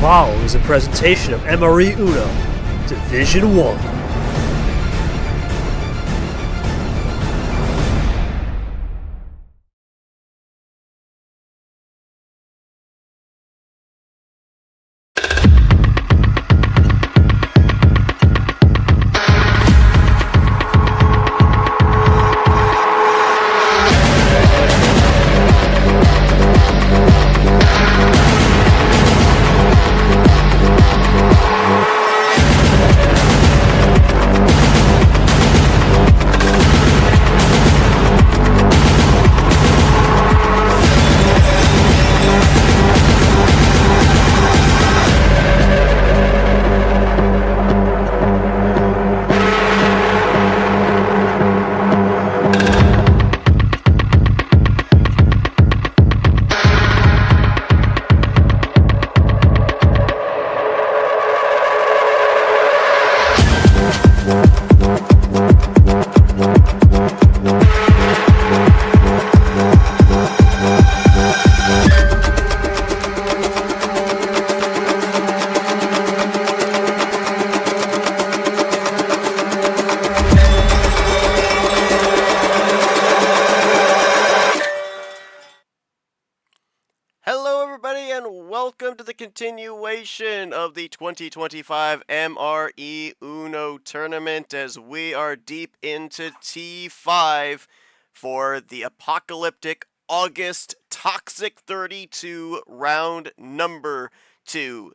following is a presentation of MRE Division 1. Continuation of the 2025 MRE tournament as we are deep into T5 for the Apocalyptic August Toxic 32 round number 2.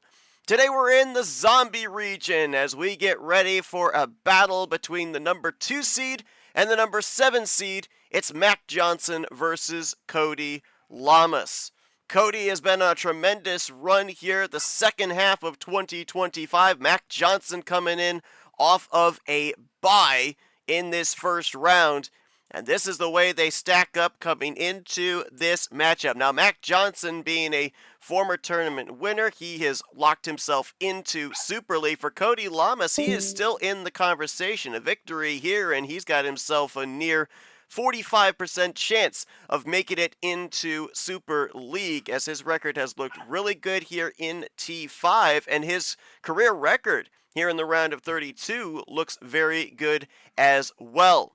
Today we're in the zombie region as we get ready for a battle between the number 2 seed and the number 7 seed. It's Mack Johnson versus Cody Llamas. Cody has been on a tremendous run here the second half of 2025. Mack Johnson coming in off of a bye in this first round. And this is the way they stack up coming into this matchup. Now, Mack Johnson being a former tournament winner, he has locked himself into Super League. For Cody Llamas, he is still in the conversation. A victory here, and he's got himself a near 45% chance of making it into Super League, as his record has looked really good here in T5, and his career record here in the round of 32 looks very good as well.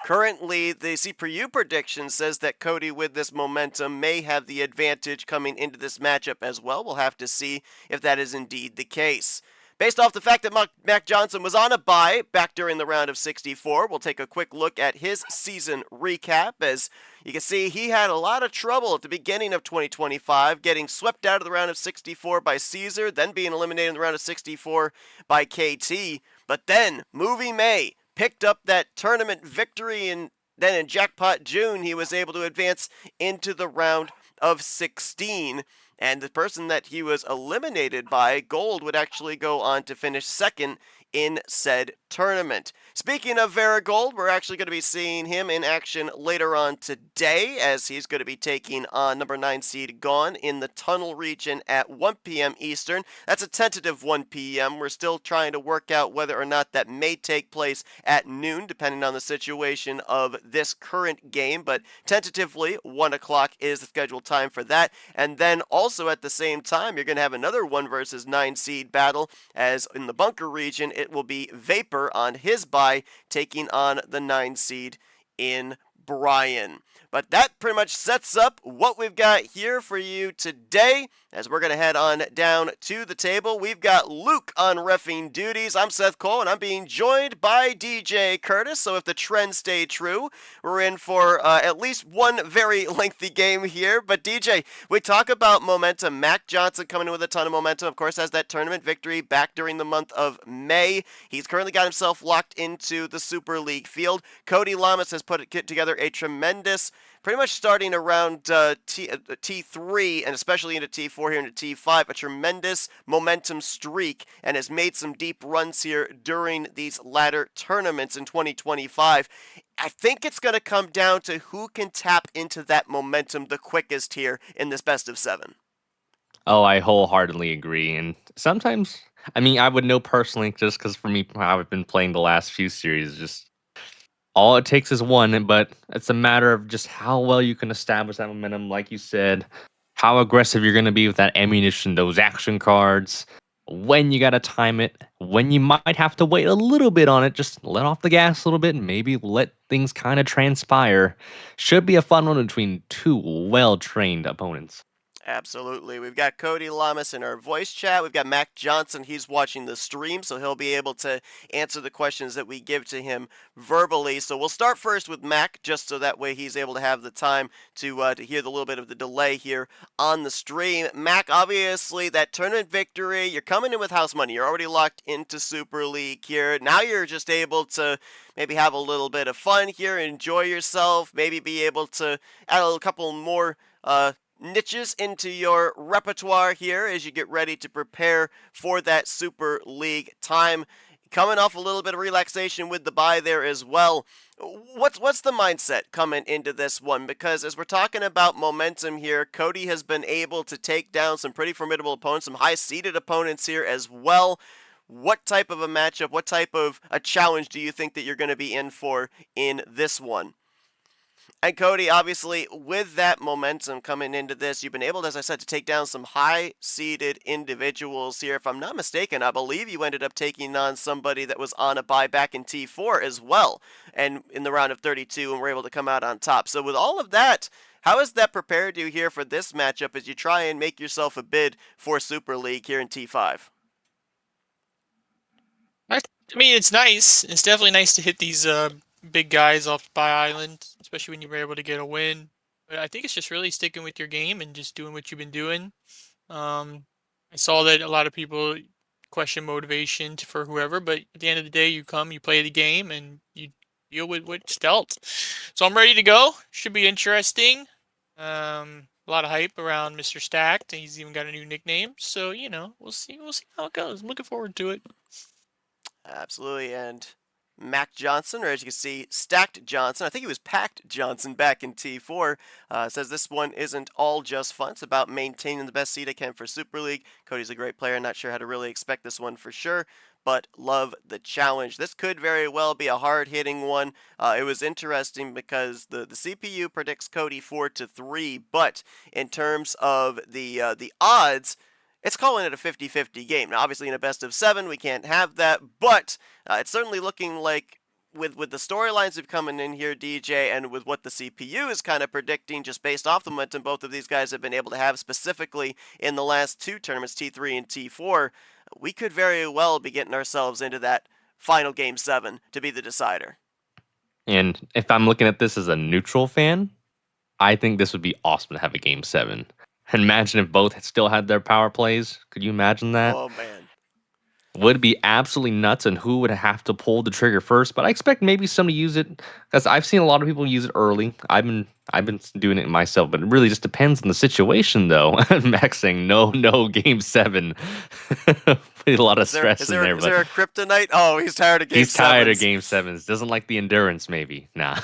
Currently, the CPU prediction says that Cody, with this momentum, may have the advantage coming into this matchup as well. We'll have to see if that is indeed the case. Based off the fact that Mack Johnson was on a bye back during the round of 64, we'll take a quick look at his season recap. As you can see, he had a lot of trouble at the beginning of 2025, getting swept out of the round of 64 by Caesar, then being eliminated in the round of 64 by KT. But then, Movie May picked up that tournament victory, and then in Jackpot June, he was able to advance into the round of 16. And the person that he was eliminated by, Gold, would actually go on to finish second in said tournament. Speaking of Gold, we're actually going to be seeing him in action later on today, as he's going to be taking on number 9 seed Gone in the Tunnel region at 1 p.m. Eastern. That's a tentative 1 p.m. We're still trying to work out whether or not that may take place at noon, depending on the situation of this current game, but tentatively 1 o'clock is the scheduled time for that. And then also at the same time, you're going to have another 1 versus 9 seed battle, as in the Bunker region, it will be Vapor on his bye taking on the 9 seed in Brian. But that pretty much sets up what we've got here for you today. As we're going to head on down to the table, we've got Luke on reffing duties. I'm Seth Cole, and I'm being joined by DJ Curtis. So if the trends stay true, we're in for at least one very lengthy game here. But DJ, we talk about momentum. Mack Johnson coming in with a ton of momentum. Of course, has that tournament victory back during the month of May. He's currently got himself locked into the Super League field. Cody Llamas has put together a tremendous, pretty much starting around T3 and especially into T4 here into T5, a tremendous momentum streak, and has made some deep runs here during these latter tournaments in 2025. I think it's going to come down to who can tap into that momentum the quickest here in this best of 7. Oh, I wholeheartedly agree. And sometimes, I mean, I would know personally, just because for me, how I've been playing the last few series, just all it takes is one, but it's a matter of just how well you can establish that momentum, like you said, how aggressive you're going to be with that ammunition, those action cards, when you got to time it, when you might have to wait a little bit on it, just let off the gas a little bit and maybe let things kind of transpire. Should be a fun one between two well trained opponents. Absolutely. We've got Cody Llamas in our voice chat. We've got Mack Johnson. He's watching the stream, so he'll be able to answer the questions that we give to him verbally. So we'll start first with Mack, just so that way he's able to have the time to hear the little bit of the delay here on the stream. Mack, obviously, that tournament victory, you're coming in with house money. You're already locked into Super League here. Now you're just able to maybe have a little bit of fun here, enjoy yourself, maybe be able to add a couple more niches into your repertoire here as you get ready to prepare for that Super League time. Coming off a little bit of relaxation with the bye there as well. What's the mindset coming into this one? Because as we're talking about momentum here, Cody has been able to take down some pretty formidable opponents, some high-seeded opponents here as well. What type of a matchup, what type of a challenge do you think that you're going to be in for in this one? And Cody, obviously, with that momentum coming into this, you've been able, as I said, to take down some high-seeded individuals here. If I'm not mistaken, I believe you ended up taking on somebody that was on a bye back in T4 as well, and in the round of 32, and were able to come out on top. So with all of that, how has that prepared you here for this matchup as you try and make yourself a bid for Super League here in T5? I mean, it's nice. It's definitely nice to hit these big guys off by island, especially when you were able to get a win. But I think it's just really sticking with your game and just doing what you've been doing. I saw that a lot of people question motivation for whoever, but at the end of the day, you come, you play the game, and you deal with what's dealt. So I'm ready to go. Should be interesting. A lot of hype around Mr. Stacked. He's even got a new nickname. So, we'll see. We'll see how it goes. I'm looking forward to it. Absolutely, and Mack Johnson, or as you can see, Stacked Johnson. I think he was Packed Johnson back in T4. Says this one isn't all just fun. It's about maintaining the best seed I can for Super League. Cody's a great player. Not sure how to really expect this one for sure, but love the challenge. This could very well be a hard-hitting one. It was interesting because the CPU predicts Cody 4-3, but in terms of the odds, it's calling it a 50-50 game. Now, obviously, in a best of 7, we can't have that, but it's certainly looking like with the storylines that have coming in here, DJ, and with what the CPU is kind of predicting, just based off the momentum both of these guys have been able to have specifically in the last 2 tournaments, T3 and T4, we could very well be getting ourselves into that final Game 7 to be the decider. And if I'm looking at this as a neutral fan, I think this would be awesome to have a Game 7. And imagine if both still had their power plays. Could you imagine that? Oh, man. Would be absolutely nuts, and who would have to pull the trigger first. But I expect maybe somebody use it, because I've seen a lot of people use it early. I've been doing it myself, but it really just depends on the situation, though. Max saying no, Game 7. A lot of stress in there. Is there a kryptonite? Oh, he's tired of Game 7s. He's tired of Game 7s. Doesn't like the endurance, maybe. Nah.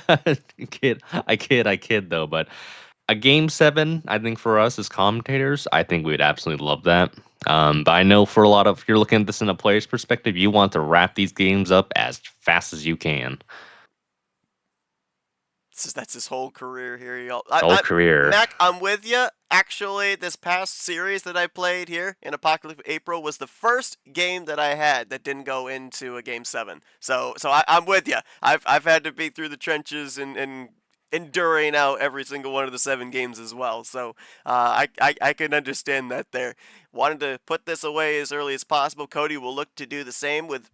I kid, though. But a Game 7, I think for us as commentators, I think we would absolutely love that. But I know for a lot of, if you're looking at this in a player's perspective, you want to wrap these games up as fast as you can. That's his whole career here, y'all. Career. Mack, I'm with you. Actually, this past series that I played here in Apocalyptic April was the first game that I had that didn't go into a Game 7. So I'm with you. I've had to be through the trenches and enduring out every single one of the 7 games as well. So I can understand that there. Wanted to put this away as early as possible. Cody will look to do the same with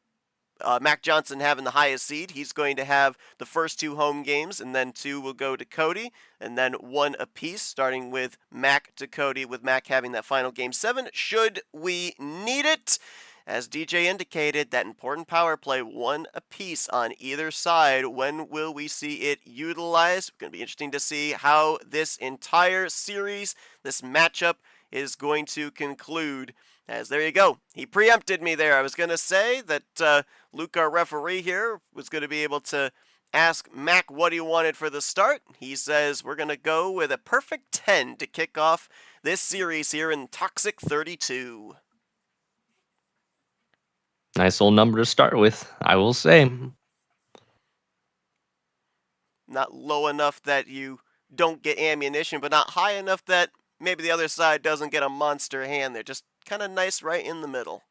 Mack Johnson having the highest seed. He's going to have the first 2 home games, and then 2 will go to Cody, and then 1 apiece, starting with Mack to Cody, with Mack having that final Game 7, should we need it. As DJ indicated, that important power play, 1 apiece on either side. When will we see it utilized? It's going to be interesting to see how this entire series, this matchup, is going to conclude. As there you go. He preempted me there. I was going to say that Luke, our referee here, was going to be able to ask Mack what he wanted for the start. He says we're going to go with a perfect 10 to kick off this series here in Toxic 32. Nice old number to start with, I will say. Not low enough that you don't get ammunition, but not high enough that maybe the other side doesn't get a monster hand. They're just kind of nice right in the middle.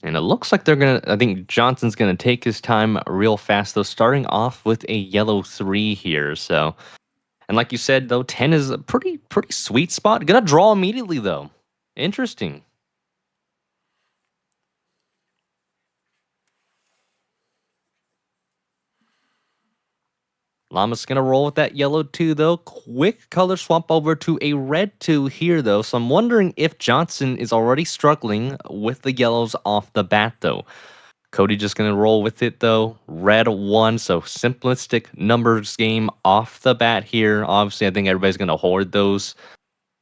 And it looks like I think Johnson's gonna take his time real fast though, starting off with a yellow 3 here. So, and like you said though, 10 is a pretty sweet spot. Gonna draw immediately though. Interesting. Llama's gonna roll with that yellow 2 though. Quick color swap over to a red 2 here though. So I'm wondering if Johnson is already struggling with the yellows off the bat though. Cody just gonna roll with it though. Red 1, so simplistic numbers game off the bat here. Obviously, I think everybody's gonna hoard those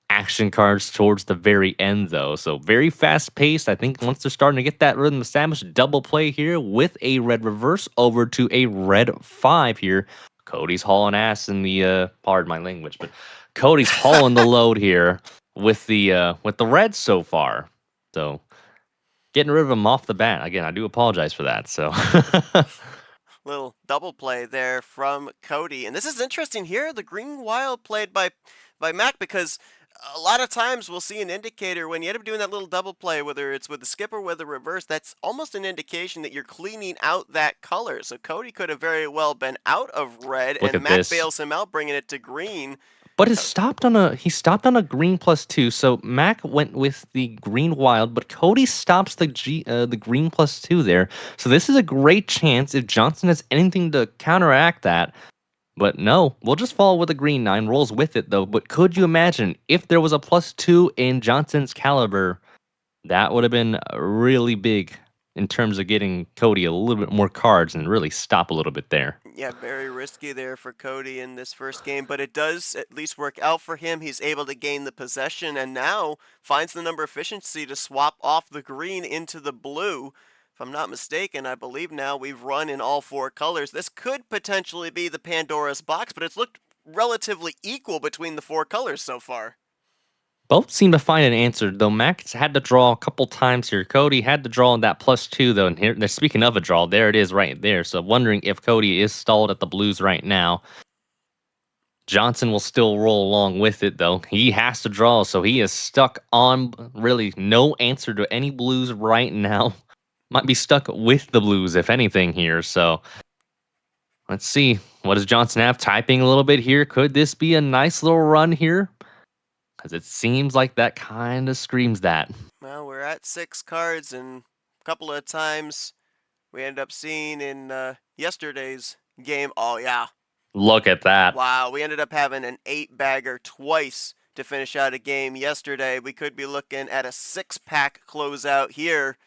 action cards towards the very end though. So very fast paced. I think once they're starting to get that rhythm established, double play here with a red reverse over to a red 5 here. Cody's hauling ass in the pardon my language, but Cody's hauling the load here with the reds so far. So getting rid of them off the bat. Again, I do apologize for that. So Little double play there from Cody. And this is interesting here. The green wild played by Mack, because a lot of times we'll see an indicator when you end up doing that little double play, whether it's with the skip or with the reverse, that's almost an indication that you're cleaning out that color. So Cody could have very well been out of red, Look and at Mack this. bails him out, bringing it to green. But he stopped on a green +2. So Mac went with the green wild, but Cody stops the green +2 there. So this is a great chance if Johnson has anything to counteract that. But no, we'll just follow with a green 9, rolls with it though. But could you imagine if there was a +2 in Johnson's caliber? That would have been really big in terms of getting Cody a little bit more cards and really stop a little bit there. Yeah, very risky there for Cody in this first game, but it does at least work out for him. He's able to gain the possession and now finds the number efficiency to swap off the green into the blue. If I'm not mistaken, I believe now we've run in all 4 colors. This could potentially be the Pandora's box, but it's looked relatively equal between the 4 colors so far. Both seem to find an answer, though Max had to draw a couple times here. Cody had to draw that +2, though. And here, speaking of a draw, there it is right there. So wondering if Cody is stalled at the blues right now. Johnson will still roll along with it, though. He has to draw, so he is stuck on really no answer to any blues right now. Might be stuck with the blues, if anything, here. So let's see. What does Johnson have? Typing a little bit here. Could this be a nice little run here? Because it seems like that kind of screams that. Well, we're at 6 cards, and a couple of times we end up seeing in yesterday's game. Oh, yeah. Look at that. Wow, we ended up having an 8-bagger twice to finish out a game yesterday. We could be looking at a 6-pack closeout here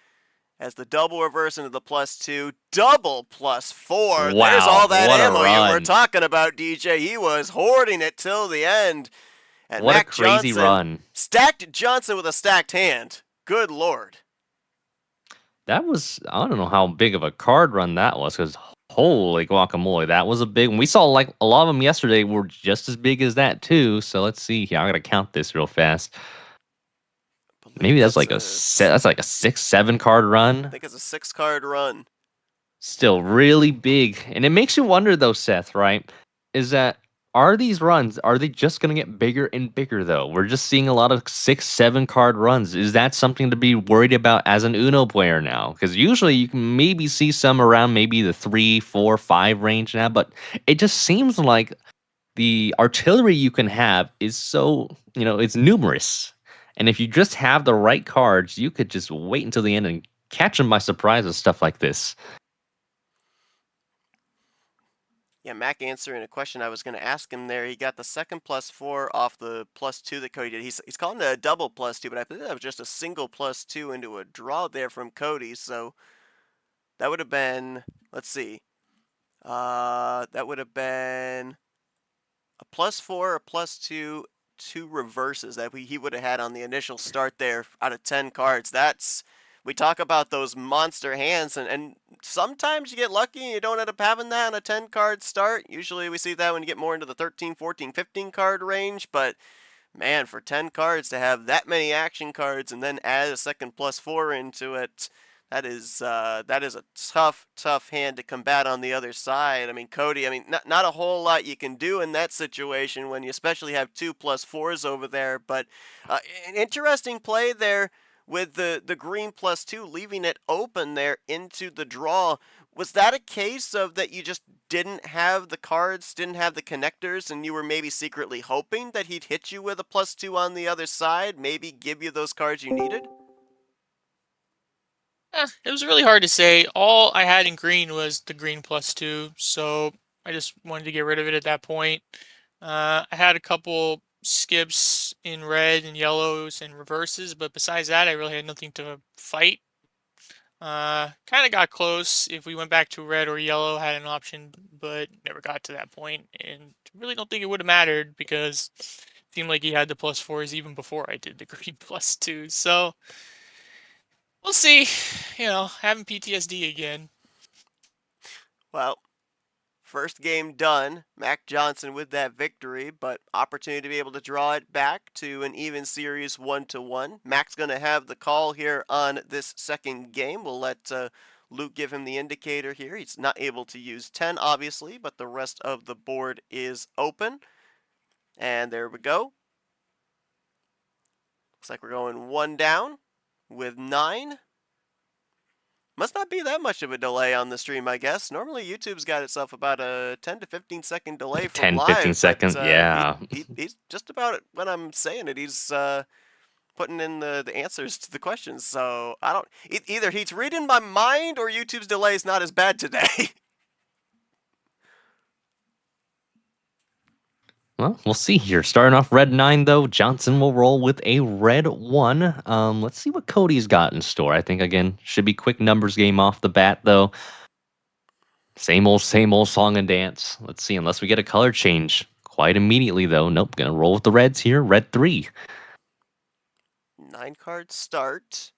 as the double reverse into the +2, double +4. Wow, there's all that what a ammo you were run. talking about, DJ. He was hoarding it till the end. And What Mack a crazy Johnson run. stacked Johnson with a stacked hand. Good Lord. That was, I don't know how big of a card run that was, because holy guacamole, that was a big one. We saw like a lot of them yesterday were just as big as that too. So let's see here. I gotta count this real fast. Maybe that's like that's like a 6-7 card run. I think it's a 6-card run. Still really big. And it makes you wonder though, Seth, right? Is that are these runs, are they just going to get bigger and bigger, though? We're just seeing a lot of 6-7 card runs. Is that something to be worried about as an Uno player now? Because usually you can maybe see some around maybe the 3, 4, 5 range now, but it just seems like the artillery you can have is so, it's numerous. And if you just have the right cards, you could just wait until the end and catch them by surprise with stuff like this. Yeah, Mack answering a question I was going to ask him there. He got the second +4 off the +2 that Cody did. He's calling it a double +2, but I believe that was just a single +2 into a draw there from Cody. So that would have been, let's see, that would have been a +4, a +2, 2 reverses that he would have had on the initial start there out of 10 cards. We talk about those monster hands, and sometimes you get lucky and you don't end up having that on a 10-card start. Usually we see that when you get more into the 13, 14, 15-card range, but man, for 10 cards to have that many action cards and then add a second +4 into it, That is a tough hand to combat on the other side. I mean, Cody, I mean, not a whole lot you can do in that situation when you especially have 2+4s over there. But an interesting play there with the green +2, leaving it open there into the draw. Was that a case of that you just didn't have the cards, didn't have the connectors, and you were maybe secretly hoping that he'd hit you with a +2 on the other side, maybe give you those cards you needed? It was really hard to say. All I had in green was the green +2, so I just wanted to get rid of it at that point. I had a couple skips in red and yellows and reverses, but besides that, I really had nothing to fight. Kind of got close if we went back to red or yellow, had an option, but never got to that point, and really don't think it would have mattered because it seemed like he had the +4s even before I did the green +2. So we'll see. Having PTSD again. Well, first game done. Mack Johnson with that victory, but opportunity to be able to draw it back to an even series 1-1. Mack's going to have the call here on this second game. We'll let Luke give him the indicator here. He's not able to use 10, obviously, but the rest of the board is open. And there we go. Looks like we're going one down with 9. Must not be that much of a delay on the stream, I guess. Normally, YouTube's got itself about a 10 to 15 second delay from 10, live. 15 seconds, yeah. He's just about it when I'm saying it. He's putting in the answers to the questions. So I don't. Either he's reading my mind or YouTube's delay is not as bad today. Well, we'll see here. Starting off red 9, though, Johnson will roll with a red 1. Let's see what Cody's got in store. I think, again, should be quick numbers game off the bat, though. Same old song and dance. Let's see, unless we get a color change quite immediately, though. Nope, gonna roll with the reds here. Red 3. 9 cards start.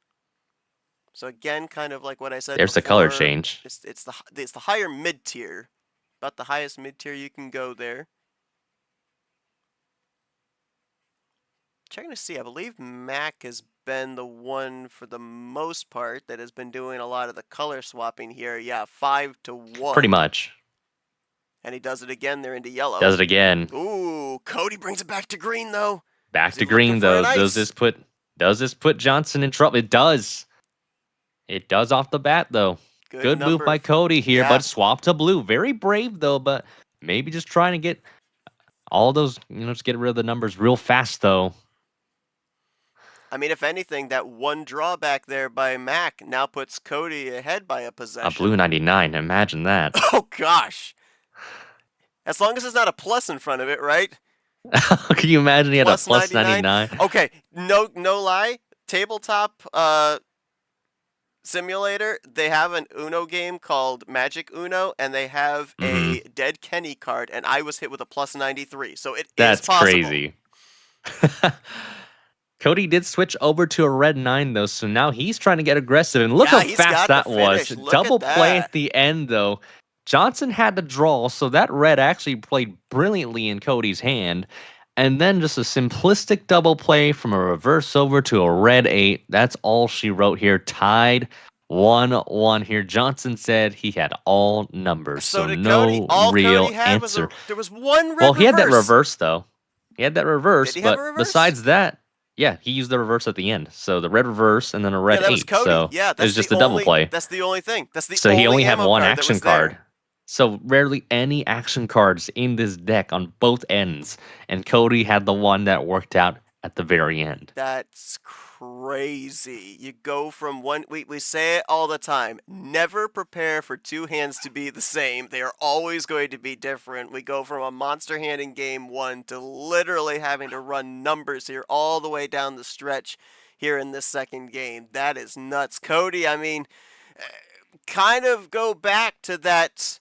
So again, kind of like what I said There's before, the color change. It's the higher mid tier, about the highest mid tier you can go there. Checking to see, I believe Mack has been the one for the most part that has been doing a lot of the color swapping here. Yeah, 5-1. Pretty much. And he does it again. They're into yellow. Does it again. Ooh, Cody brings it back to green though. Back to green though. Does this put Johnson in trouble? It does. It does off the bat though. Good move by Cody here, Yeah. but swap to blue. Very brave though, but maybe just trying to get all those, just get rid of the numbers real fast though. I mean, if anything, that one drawback there by Mack now puts Cody ahead by a possession. A blue 99, imagine that. Oh gosh. As long as there's not a plus in front of it, right? Can you imagine he had a plus 99? Okay, no lie. Tabletop simulator, they have an Uno game called Magic Uno, and they have a Dead Kenny card, and I was hit with a plus 93, so That's is possible. Crazy. Cody did switch over to a red 9, though, so now he's trying to get aggressive, and look how fast that was. Double play at the end, though. Johnson had to draw, so that red actually played brilliantly in Cody's hand. And then just a simplistic double play from a reverse over to a red 8. That's all she wrote here. Tied 1-1 here. Johnson said he had all numbers, so no real answer. There was one red Well, he had that reverse. reverse, though. He had that reverse, Did he have but a reverse? besides that, yeah, he used the reverse at the end. So the red reverse and then a red 8. Was Cody. So yeah, it was just a double play. That's the only thing. That's the so only he only had ammo one card action card. So rarely any action cards in this deck on both ends. And Cody had the one that worked out at the very end. That's crazy. You go from one, we say it all the time, never prepare for two hands to be the same. They are always going to be different. We go from a monster hand in game 1 to literally having to run numbers here all the way down the stretch here in this second game. That is nuts. Cody, I mean, kind of go back to that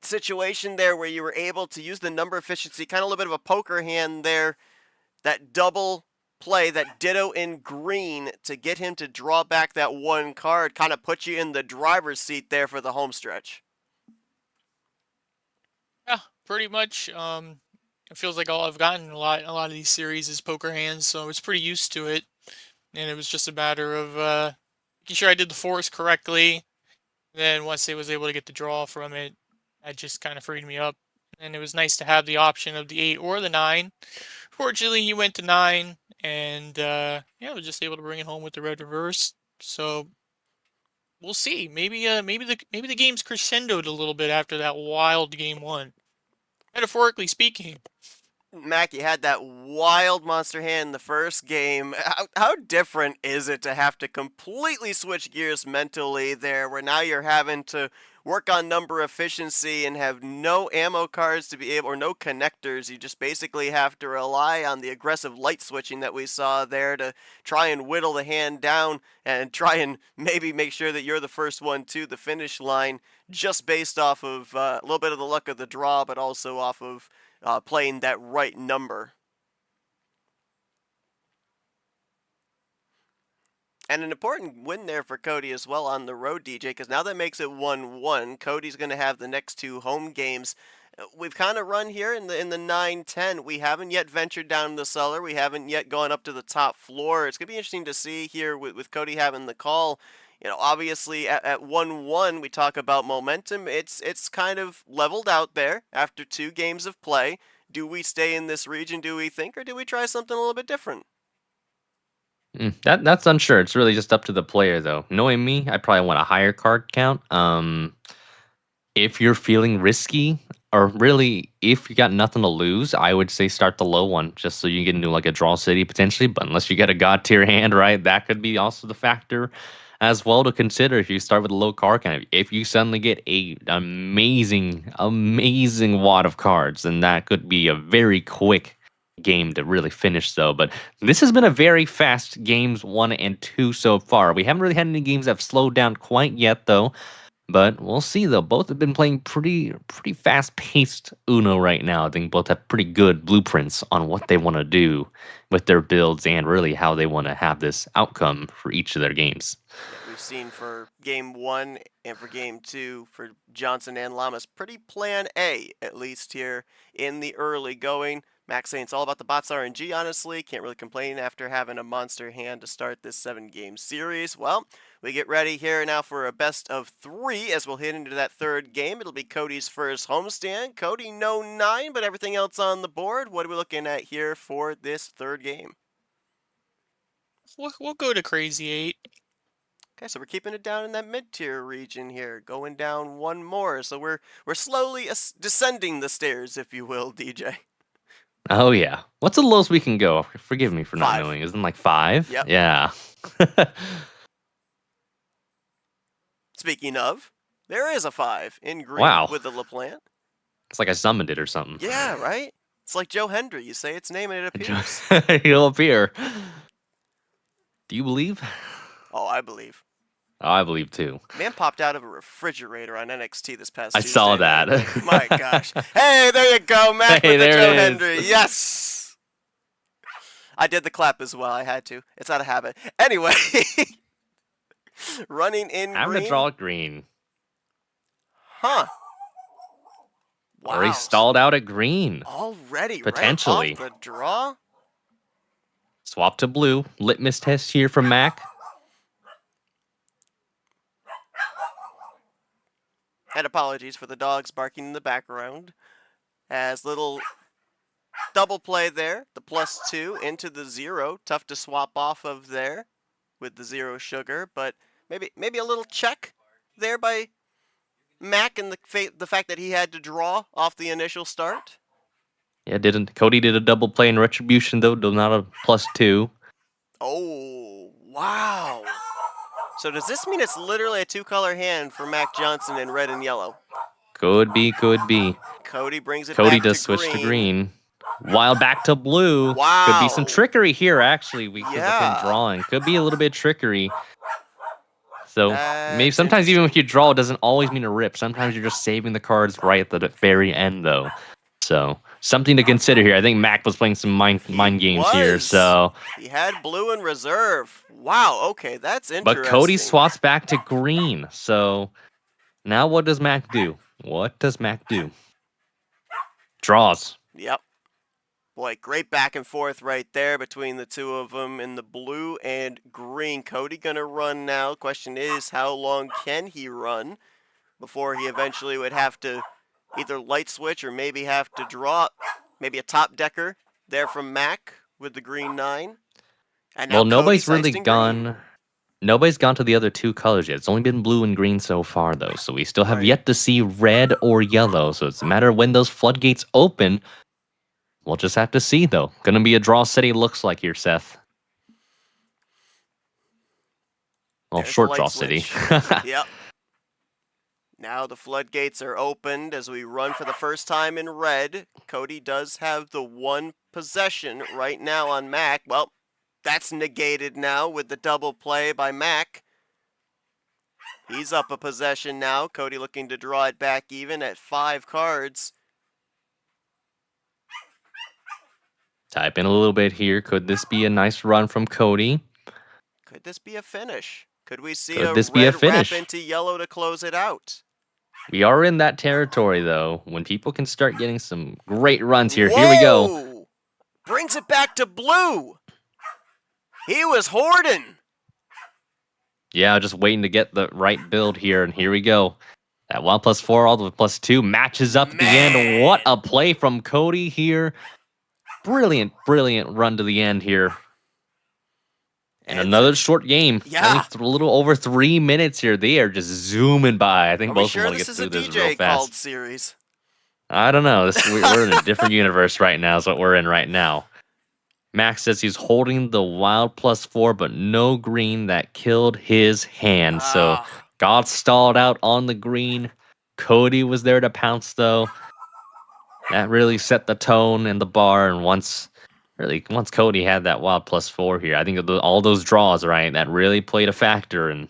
situation there where you were able to use the number efficiency, kind of a little bit of a poker hand there, that double play, that ditto in green to get him to draw back that one card, kind of put you in the driver's seat there for the home stretch. Yeah, pretty much. It feels like all I've gotten a lot of these series is poker hands, so I was pretty used to it. and it was just a matter of making sure I did the force correctly. Then once I was able to get the draw from it, that just kind of freed me up. And it was nice to have the option of the 8 or the 9. Fortunately, he went to 9, and yeah, I was just able to bring it home with the red reverse. So we'll see. Maybe the game's crescendoed a little bit after that wild game 1. Metaphorically speaking. Mack, you had that wild monster hand in the first game. How different is it to have to completely switch gears mentally there, where now you're having to work on number efficiency and have no ammo cards to be able, or no connectors? You just basically have to rely on the aggressive light switching that we saw there to try and whittle the hand down and try and maybe make sure that you're the first one to the finish line, just based off of a little bit of the luck of the draw, but also off of playing that right number. And an important win there for Cody as well on the road, DJ, because now that makes it 1-1. Cody's going to have the next 2 home games. We've kind of run here in the 9-10. We haven't yet ventured down the cellar. We haven't yet gone up to the top floor. It's going to be interesting to see here with Cody having the call. You know, obviously at 1-1, we talk about momentum. It's kind of leveled out there after 2 games of play. Do we stay in this region, do we think, or do we try something a little bit different? That's unsure. It's really just up to the player, though. Knowing me, I probably want a higher card count. If you're feeling risky, or really, if you got nothing to lose, I would say start the low one, just so you get into like a draw city potentially. But unless you get a god tier hand, right, that could be also the factor as well to consider if you start with a low card count. If you suddenly get a amazing wad of cards, then that could be a very quick game to really finish, though. But this has been a very fast games 1 and 2 so far. We haven't really had any games that have slowed down quite yet, though. But we'll see, though. Both have been playing pretty fast-paced Uno right now. I think both have pretty good blueprints on what they want to do with their builds and really how they want to have this outcome for each of their games. Yeah, we've seen for game 1 and for game 2 for Johnson and Llamas, pretty plan A, at least here in the early going. Max saying it's all about the bots RNG, honestly. Can't really complain after having a monster hand to start this 7-game series. Well, we get ready here now for a best of 3 as we'll hit into that 3rd game. It'll be Cody's first homestand. Cody, no 9, but everything else on the board. What are we looking at here for this 3rd game? We'll go to crazy 8. Okay, so we're keeping it down in that mid-tier region here, going down 1 more. So we're slowly descending the stairs, if you will, DJ. Oh, yeah. What's the lowest we can go? Forgive me for not 5. knowing. Isn't it like 5? Yep. Yeah. Speaking of, there is a 5 in green Wow. with the LaPlante. It's like I summoned it or something. Yeah, right? It's like Joe Hendry. You say its name and it appears. He'll appear. Do you believe? Oh, I believe. Oh, I believe too. Man popped out of a refrigerator on NXT this past I Tuesday. saw that. My gosh. Hey, there you go, Mack Hey, with the there Joe it is. Hendry. Yes! I did the clap as well. I had to. It's out of habit. Anyway. Running in I'm green. gonna draw green. Huh. Wow. Already stalled out at green. Already, Potentially. right off the draw? Swap to blue. Litmus test here from Mack. And apologies for the dogs barking in the background. As little double play there. The +2 into the 0. Tough to swap off of there with the 0 sugar. But maybe a little check there by Mack and the fact that he had to draw off the initial start. Yeah, Cody did a double play in retribution, though not a +2. Oh, wow. So does this mean it's literally a 2-color hand for Mack Johnson in red and yellow? Could be. Cody brings it Cody back does to switch green. to green. While back to blue. Wow. Could be some trickery here, actually. We could Yeah. have been drawing. Could be a little bit of trickery. So maybe That's sometimes even if you draw, it doesn't always mean a rip. Sometimes you're just saving the cards right at the very end, though. So something to consider here. I think Mack was playing some mind games here. was. So He had blue in reserve. Wow, okay, that's interesting. but Cody swaps back to green. So now what does Mack do? Draws. Yep. Boy, great back and forth right there between the two of them in the blue and green. Cody gonna run now. Question is, how long can he run before he eventually would have to either light switch or maybe have to draw maybe a top decker there from Mack with the green 9. And now Well, nobody's Cody's really iced in green. gone. Nobody's gone to the other two colors yet. It's only been blue and green so far, though. So we still have Right. yet to see red or yellow. So it's a matter of when those floodgates open. We'll just have to see, though. Gonna be a draw city looks like here, Seth. Well, There's the short light draw switch. city. Yep. Now the floodgates are opened as we run for the first time in red. Cody does have the 1 possession right now on Mack. Well, that's negated now with the double play by Mack. He's up a possession now. Cody looking to draw it back even at 5 cards. Type in a little bit here. Could this be a nice run from Cody? Could this be a finish? Could we see Could a this be a red finish? wrap into yellow to close it out? We are in that territory, though, when people can start getting some great runs here. Here we go. Whoa! Brings it back to blue. He was hoarding. Yeah, just waiting to get the right build here, and here we go. That 1+4 all the way +2 matches up at the end. What a play from Cody here. Brilliant, brilliant run to the end here. And another short game. Yeah. Only a little over 3 minutes here. They are just zooming by. I think Are we both of sure them want to this get is a through this real DJ fast. called series? I don't know. We're in a different universe right now is what we're in right now. Max says he's holding the wild +4, but no green. That killed his hand. So got stalled out on the green. Cody was there to pounce, though. That really set the tone and the bar. And once Cody had that wild +4 here, I think all those draws, right, that really played a factor. And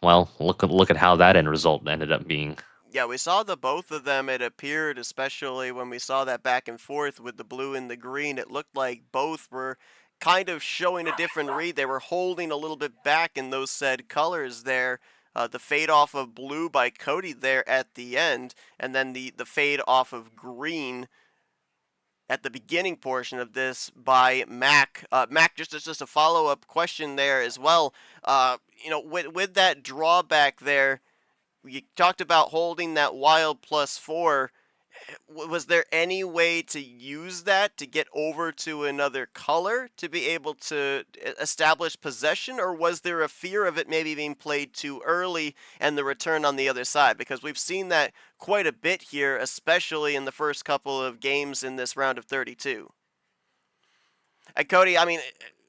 well, look at how that end result ended up being. Yeah, we saw the both of them, it appeared, especially when we saw that back and forth with the blue and the green. It looked like both were kind of showing a different read. They were holding a little bit back in those said colors there. The fade off of blue by Cody there at the end, and then the fade off of green at the beginning portion of this by Mack. Mack, just a follow-up question there as well. With that drawback there, you talked about holding that wild +4. Was there any way to use that to get over to another color to be able to establish possession, or was there a fear of it maybe being played too early and the return on the other side? Because we've seen that quite a bit here, especially in the first couple of games in this round of 32. And Cody, I mean,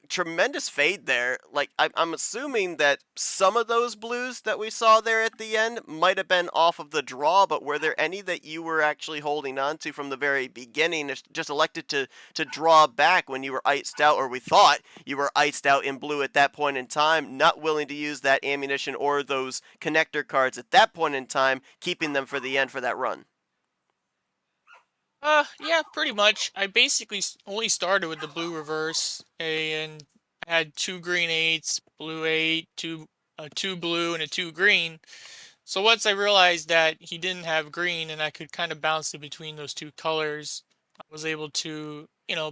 tremendous fade there. Like, I'm assuming that some of those blues that we saw there at the end might have been off of the draw, but were there any that you were actually holding on to from the very beginning, just elected to draw back when you were iced out, or we thought you were iced out in blue at that point in time, not willing to use that ammunition or those connector cards at that point in time, keeping them for the end for that run? Yeah, pretty much. I basically only started with the blue reverse, and I had 2 green 8s, blue 8, 2 blue, and a 2 green. So once I realized that he didn't have green and I could kind of bounce in between those 2 colors, I was able to,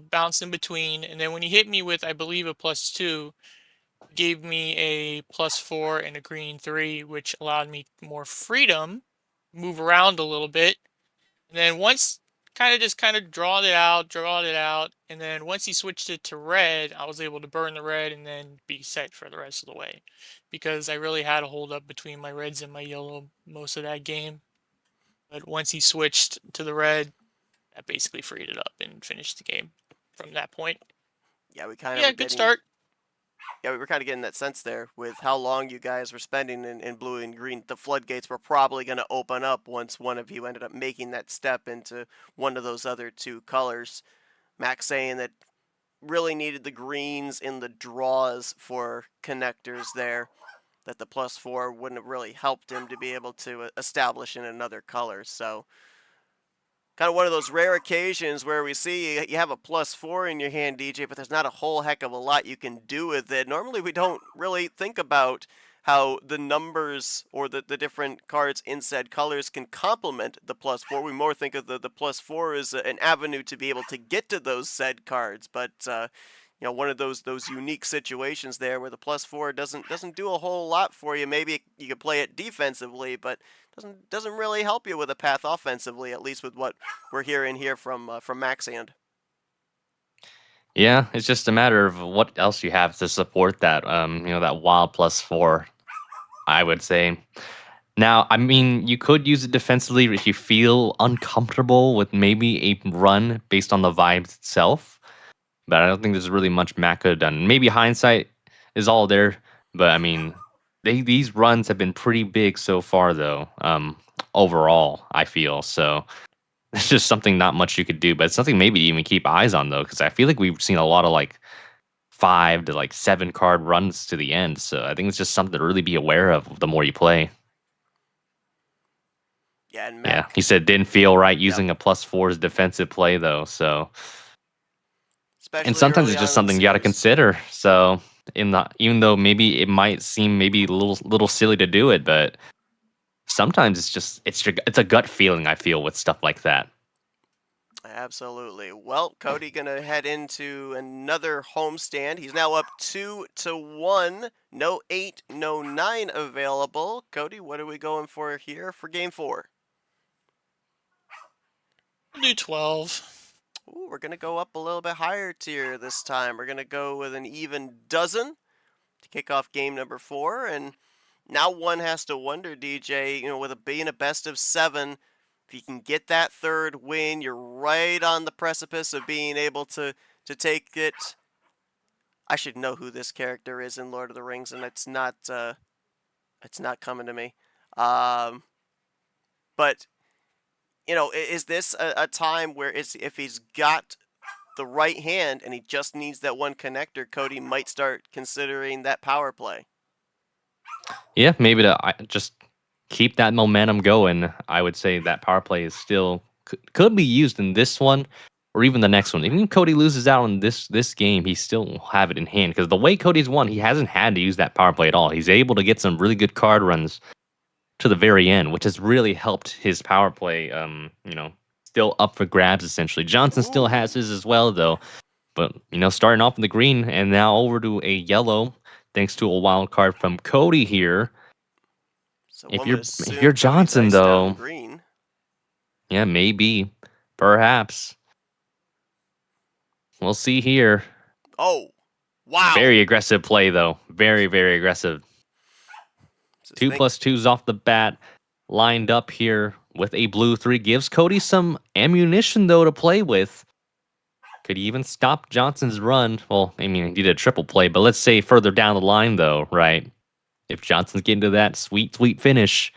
bounce in between. And then when he hit me with, I believe, a +2, he gave me a +4 and a green 3, which allowed me more freedom, move around a little bit. And then once kind of drawed it out, and then once he switched it to red, I was able to burn the red and then be set for the rest of the way, because I really had a hold up between my reds and my yellow most of that game. But once he switched to the red, that basically freed it up and finished the game from that point. Yeah, Good start. Yeah, we were kind of getting that sense there with how long you guys were spending in blue and green. The floodgates were probably going to open up once one of you ended up making that step into one of those other 2 colors. Max saying that really needed the greens in the draws for connectors there, that the +4 wouldn't have really helped him to be able to establish in another color. So kind of one of those rare occasions where we see you have a +4 in your hand, DJ, but there's not a whole heck of a lot you can do with it. Normally we don't really think about how the numbers or the different cards in said colors can complement the +4. We more think of the +4 as an avenue to be able to get to those said cards, but one of those unique situations there where the +4 doesn't do a whole lot for you. Maybe you could play it defensively, but doesn't really help you with a path offensively, at least with what we're hearing here from Mack's hand. Yeah, it's just a matter of what else you have to support that. That wild +4. I would say. Now, I mean, you could use it defensively if you feel uncomfortable with maybe a run based on the vibes itself. But I don't think there's really much Matt could have done. Maybe hindsight is all there, but I mean, these runs have been pretty big so far, though. Overall, I feel so. It's just something not much you could do, but it's something maybe to even keep eyes on though, because I feel like we've seen a lot of like 5 to like 7 card runs to the end. So I think it's just something to really be aware of the more you play. Yeah, and Yeah, Mack, he said didn't feel right using a +4 as defensive play though. So and especially sometimes early it's on just in the something you got to series. consider. So even though maybe it might seem maybe a little silly to do it, but sometimes it's a gut feeling I feel with stuff like that. Absolutely. Well, Cody gonna head into another homestand. He's now up 2-1. No 8, no 9 available. Cody, what are we going for here for game 4? We'll do 12. Ooh, we're gonna go up a little bit higher tier this time. We're gonna go with an even dozen to kick off game number 4. And now one has to wonder, DJ, with being a best of 7, if you can get that third win, you're right on the precipice of being able to take it. I should know who this character is in Lord of the Rings, and it's not coming to me. But is this a time where if he's got the right hand and he just needs that one connector, Cody might start considering that power play? Yeah, maybe to just keep that momentum going. I would say that power play is still could be used in this one or even the next one. Even if Cody loses out on this game, he still will have it in hand because the way Cody's won, he hasn't had to use that power play at all. He's able to get some really good card runs to the very end, which has really helped his power play. Still up for grabs essentially. Johnson still has his as well though, but starting off in the green and now over to a yellow, thanks to a wild card from Cody here. So If one would you're assume Johnson Cody's iced out in though, green. yeah, maybe, perhaps. We'll see here. Oh, wow! Very aggressive play though. Very, very aggressive. 2+2s off the bat, lined up here with a blue 3. Gives Cody some ammunition though to play with. Could he even stop Johnson's run? Well, I mean, he did a triple play, but let's say further down the line though, right? If Johnson's getting to that sweet finish,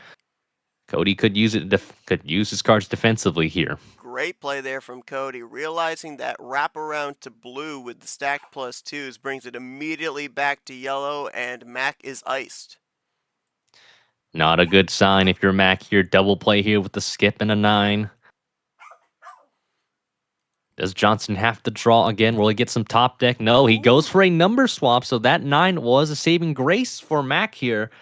Cody could use his cards defensively here. Great play there from Cody, realizing that wraparound to blue with the stacked +2s brings it immediately back to yellow, and Mack is iced. Not a good sign if you're Mack here. Double play here with the skip and a 9. Does Johnson have to draw again? Will he get some top deck? No, he goes for a number swap, so that 9 was a saving grace for Mack here.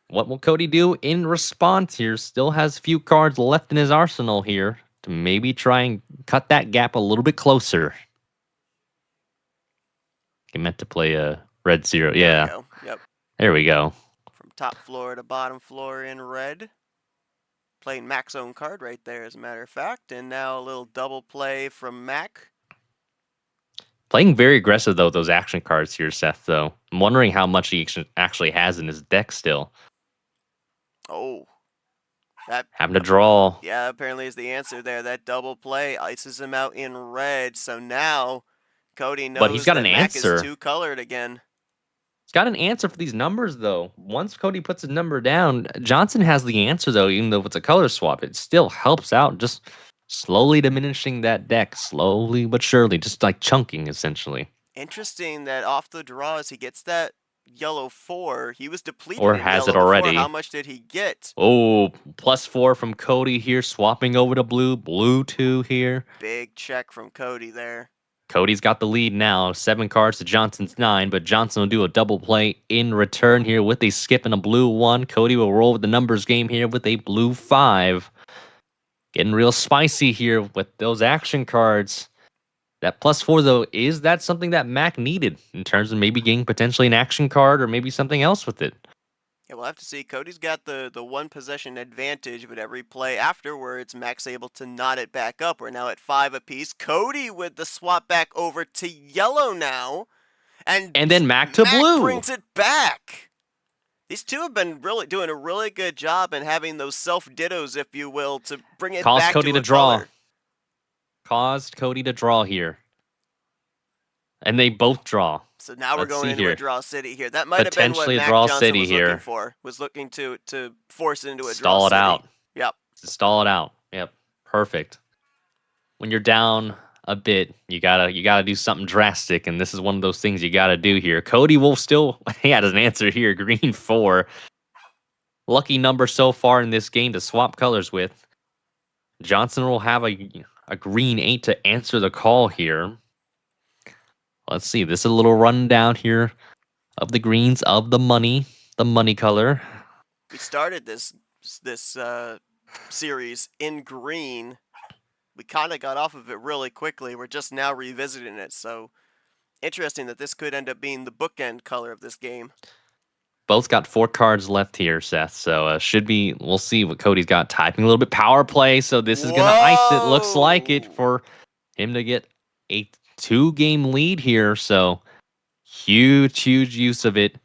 What will Cody do in response here? Still has a few cards left in his arsenal here to maybe try and cut that gap a little bit closer. He meant to play a red 0. Yeah. There we go. Yep. There we go. From top floor to bottom floor in red. Playing Mack's own card right there, as a matter of fact. And now a little double play from Mack. Playing very aggressive, though, those action cards here, Seth, though. I'm wondering how much he actually has in his deck still. Oh. Having to draw. Yeah, apparently is the answer there. That double play ices him out in red. So now Cody knows But he's got that an Mack answer. is two-colored again. He's got an answer for these numbers, though. Once Cody puts his number down, Johnson has the answer, though, even though it's a color swap. It still helps out, just slowly diminishing that deck, slowly but surely, just like chunking, essentially. Interesting that off the draws, he gets that yellow 4. He was depleted Or in has yellow it already. Before. How much did he get? Oh, +4 from Cody here, swapping over to blue. Blue 2 here. Big check from Cody there. Cody's got the lead now, 7 cards to Johnson's 9, but Johnson will do a double play in return here with a skip and a blue 1. Cody will roll with the numbers game here with a blue 5. Getting real spicy here with those action cards. That +4, though, is that something that Mack needed in terms of maybe getting potentially an action card or maybe something else with it? Yeah, we'll have to see. Cody's got the one possession advantage, but every play afterwards, Mack's able to knot it back up. We're now at 5 apiece. Cody with the swap back over to yellow now. And then Mack to blue. Brings it back. These two have been really doing a really good job in having those self-dittos, if you will, to bring it back Cody to to draw. Color. Caused Cody to draw here. And they both draw. So now we're going into here. a draw city here. That might have been what Potentially a Mack draw Johnson city was here. looking for. Was looking to force it into a draw Stall it city. out. Yep. Stall it out. Yep. Perfect. When you're down a bit, you gotta do something drastic, and this is one of those things you gotta do here. Cody will still he had an answer here. Green 4. Lucky number so far in this game to swap colors with. Johnson will have a green 8 to answer the call here. Let's see. This is a little rundown here of the greens, of the money color. We started this series in green. We kind of got off of it really quickly. We're just now revisiting it. So interesting that this could end up being the bookend color of this game. Both got 4 cards left here, Seth. So should be. We'll see what Cody's got. Typing a little bit power play. So this is gonna ice it. Looks like it for him to get a 2-game lead here. So huge use of it.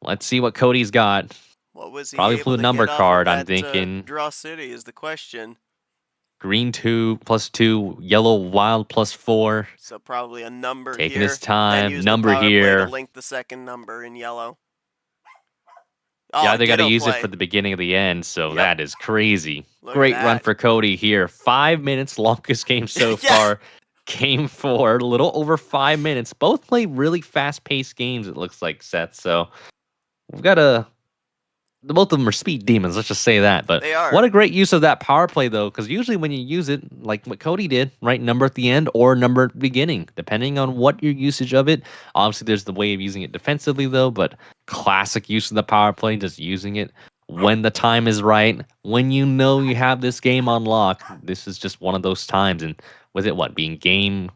Let's see what Cody's got. What was he Probably able blue to number get off card. of I'm that, thinking draw city is the question. Green 2 +2, yellow wild +4. So probably a number Taking here. his time. Then use Number the power here. play to link the second number in yellow. Oh, Yeah, they got to ditto use play. it for the beginning of the end, so Yep. that is crazy. Look at Great run that. for Cody here. 5 minutes, longest game so Yeah. far. Game 4, a little over 5 minutes. Both play really fast-paced games, it looks like, Seth. So we've got both of them are speed demons, let's just say that. But They are. what a great use of that power play, though, because usually when you use it, like what Cody did, right, number at the end or number at the beginning, depending on what your usage of it. Obviously, there's the way of using it defensively, though, but classic use of the power play, just using it when the time is right, when you know you have this game on lock. This is just one of those times. And with it, being game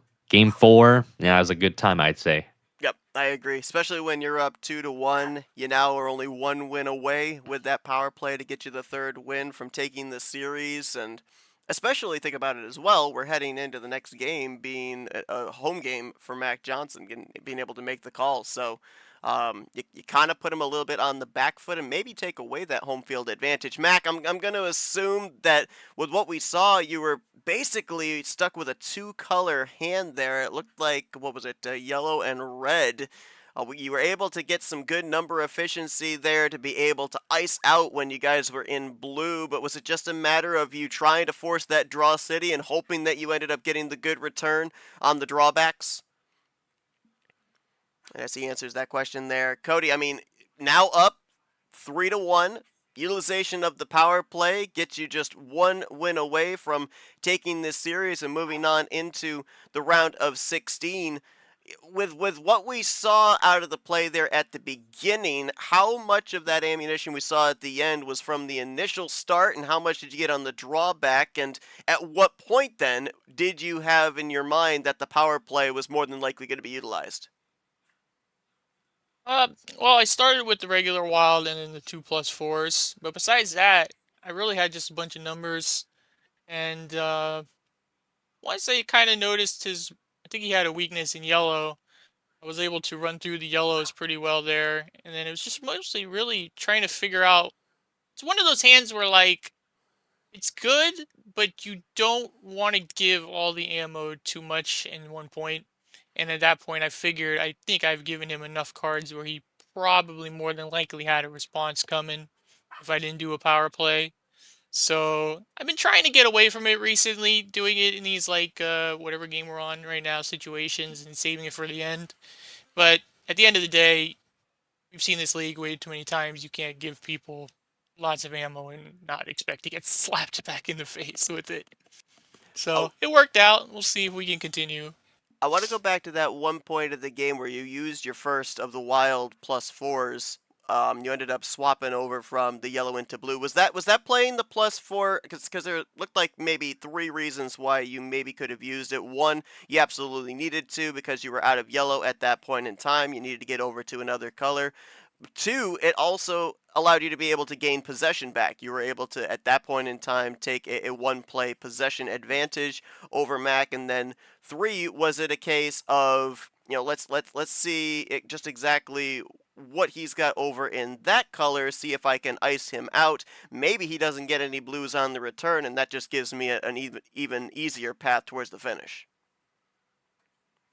4, yeah, it was a good time, I'd say. Yep, I agree. Especially when you're up 2-1. You now are only 1 win away with that power play to get you the 3rd win from taking the series. And especially think about it as well. We're heading into the next game being a home game for Mack Johnson, being able to make the call. So you kind of put him a little bit on the back foot and maybe take away that home field advantage. Mack, I'm going to assume that with what we saw, you were basically stuck with a 2-color hand there. It looked like, what was it, yellow and red. You were able to get some good number efficiency there to be able to ice out when you guys were in blue, but was it just a matter of you trying to force that draw city and hoping that you ended up getting the good return on the drawbacks? As he answers that question there. Cody, I mean, now up 3-1. Utilization of the power play gets you just 1 win away from taking this series and moving on into the round of 16. With what we saw out of the play there at the beginning, how much of that ammunition we saw at the end was from the initial start, and how much did you get on the drawback? And at what point then did you have in your mind that the power play was more than likely going to be utilized? Well, I started with the regular wild and then the 2+4s, but besides that, I really had just a bunch of numbers. And once I kind of noticed I think he had a weakness in yellow. I was able to run through the yellows pretty well there, and then it was just mostly really trying to figure out. It's one of those hands where like it's good, but you don't want to give all the ammo too much in one point. And at that point, I think I've given him enough cards where he probably more than likely had a response coming if I didn't do a power play. So I've been trying to get away from it recently, doing it in these like whatever game we're on right now situations and saving it for the end. But at the end of the day, we've seen this league way too many times. You can't give people lots of ammo and not expect to get slapped back in the face with it. So it worked out. We'll see if we can continue. I want to go back to that one point of the game where you used your first of the wild +4s. You ended up swapping over from the yellow into blue. Was that playing the +4? Because there looked like maybe 3 reasons why you maybe could have used it. One, you absolutely needed to because you were out of yellow at that point in time. You needed to get over to another color. 2, it also allowed you to be able to gain possession back. You were able to, at that point in time, take a one-play possession advantage over Mack. And then 3, was it a case of, let's see just exactly what he's got over in that color, see if I can ice him out. Maybe he doesn't get any blues on the return, and that just gives me an even easier path towards the finish.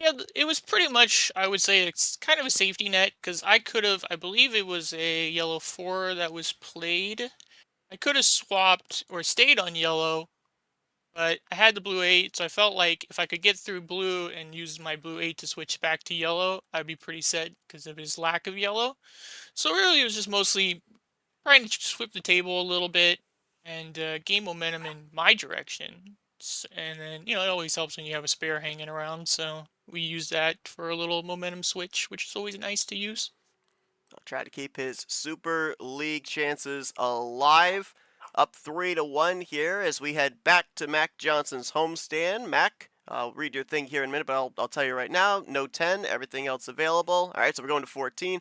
Yeah, it was pretty much, I would say, it's kind of a safety net, because I believe it was a yellow 4 that was played. I could have swapped or stayed on yellow, but I had the blue 8, so I felt like if I could get through blue and use my blue 8 to switch back to yellow, I'd be pretty set because of his lack of yellow. So really, it was just mostly trying to flip the table a little bit and gain momentum in my direction. And then, it always helps when you have a spare hanging around, so we use that for a little momentum switch, which is always nice to use. I'll try to keep his Super League chances alive. Up 3-1 here as we head back to Mack Johnson's homestand. Mack, I'll read your thing here in a minute, but I'll tell you right now, no 10, everything else available. All right, so we're going to 14.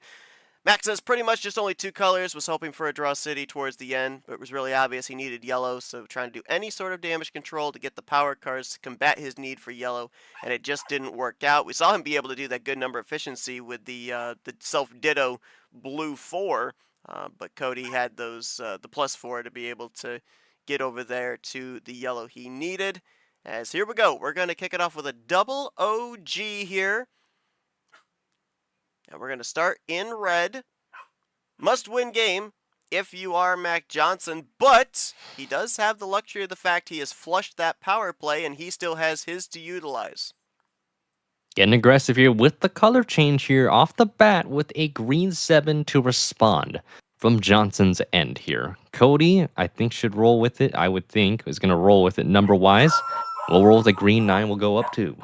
Mack says pretty much just only 2 colors, was hoping for a draw city towards the end, but it was really obvious he needed yellow, so trying to do any sort of damage control to get the power cards to combat his need for yellow, and it just didn't work out. We saw him be able to do that good number efficiency with the self-ditto blue 4, but Cody had those the +4 to be able to get over there to the yellow he needed. As here we go, we're going to kick it off with a double OG here. And we're going to start in red. Must-win game if you are Mack Johnson, but he does have the luxury of the fact he has flushed that power play, and he still has his to utilize. Getting aggressive here with the color change here off the bat with a green 7 to respond from Johnson's end here. Cody, I think, should roll with it. I would think is going to roll with it number-wise. We'll roll with a green 9. We'll go up 2.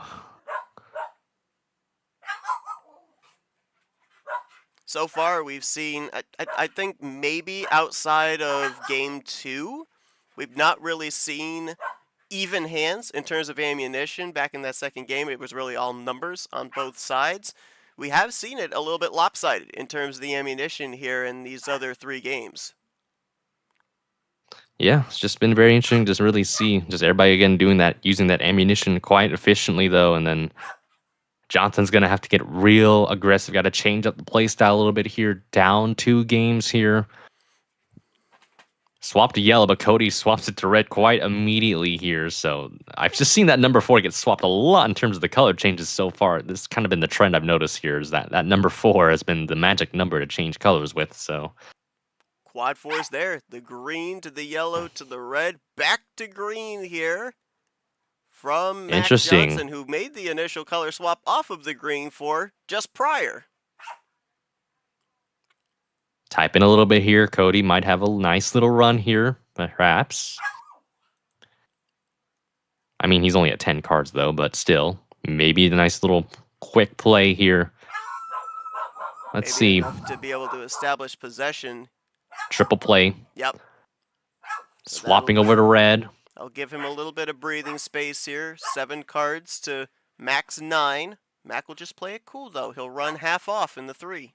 So far, we've seen, I think maybe outside of game 2, we've not really seen even hands in terms of ammunition. Back in that second game, it was really all numbers on both sides. We have seen it a little bit lopsided in terms of the ammunition here in these other 3 games. Yeah, it's just been very interesting to really see just everybody again doing that, using that ammunition quite efficiently though, and then Johnson's going to have to get real aggressive. Got to change up the play style a little bit here. Down 2 games here. Swapped to yellow, but Cody swaps it to red quite immediately here. So I've just seen that number 4 get swapped a lot in terms of the color changes so far. This has kind of been the trend I've noticed here is that number 4 has been the magic number to change colors with. So Quad 4's there. The green to the yellow to the red. Back to green here. From Mack Johnson, who made the initial color swap off of the green 4 just prior. Type in a little bit here. Cody might have a nice little run here, perhaps. I mean, he's only at 10 cards, though, but still. Maybe a nice little quick play here. Let's see. Enough to be able to establish possession. Triple play. Yep. So swapping over to red. I'll give him a little bit of breathing space here. 7 cards to Mack's 9. Mack will just play it cool, though. He'll run half off in the 3.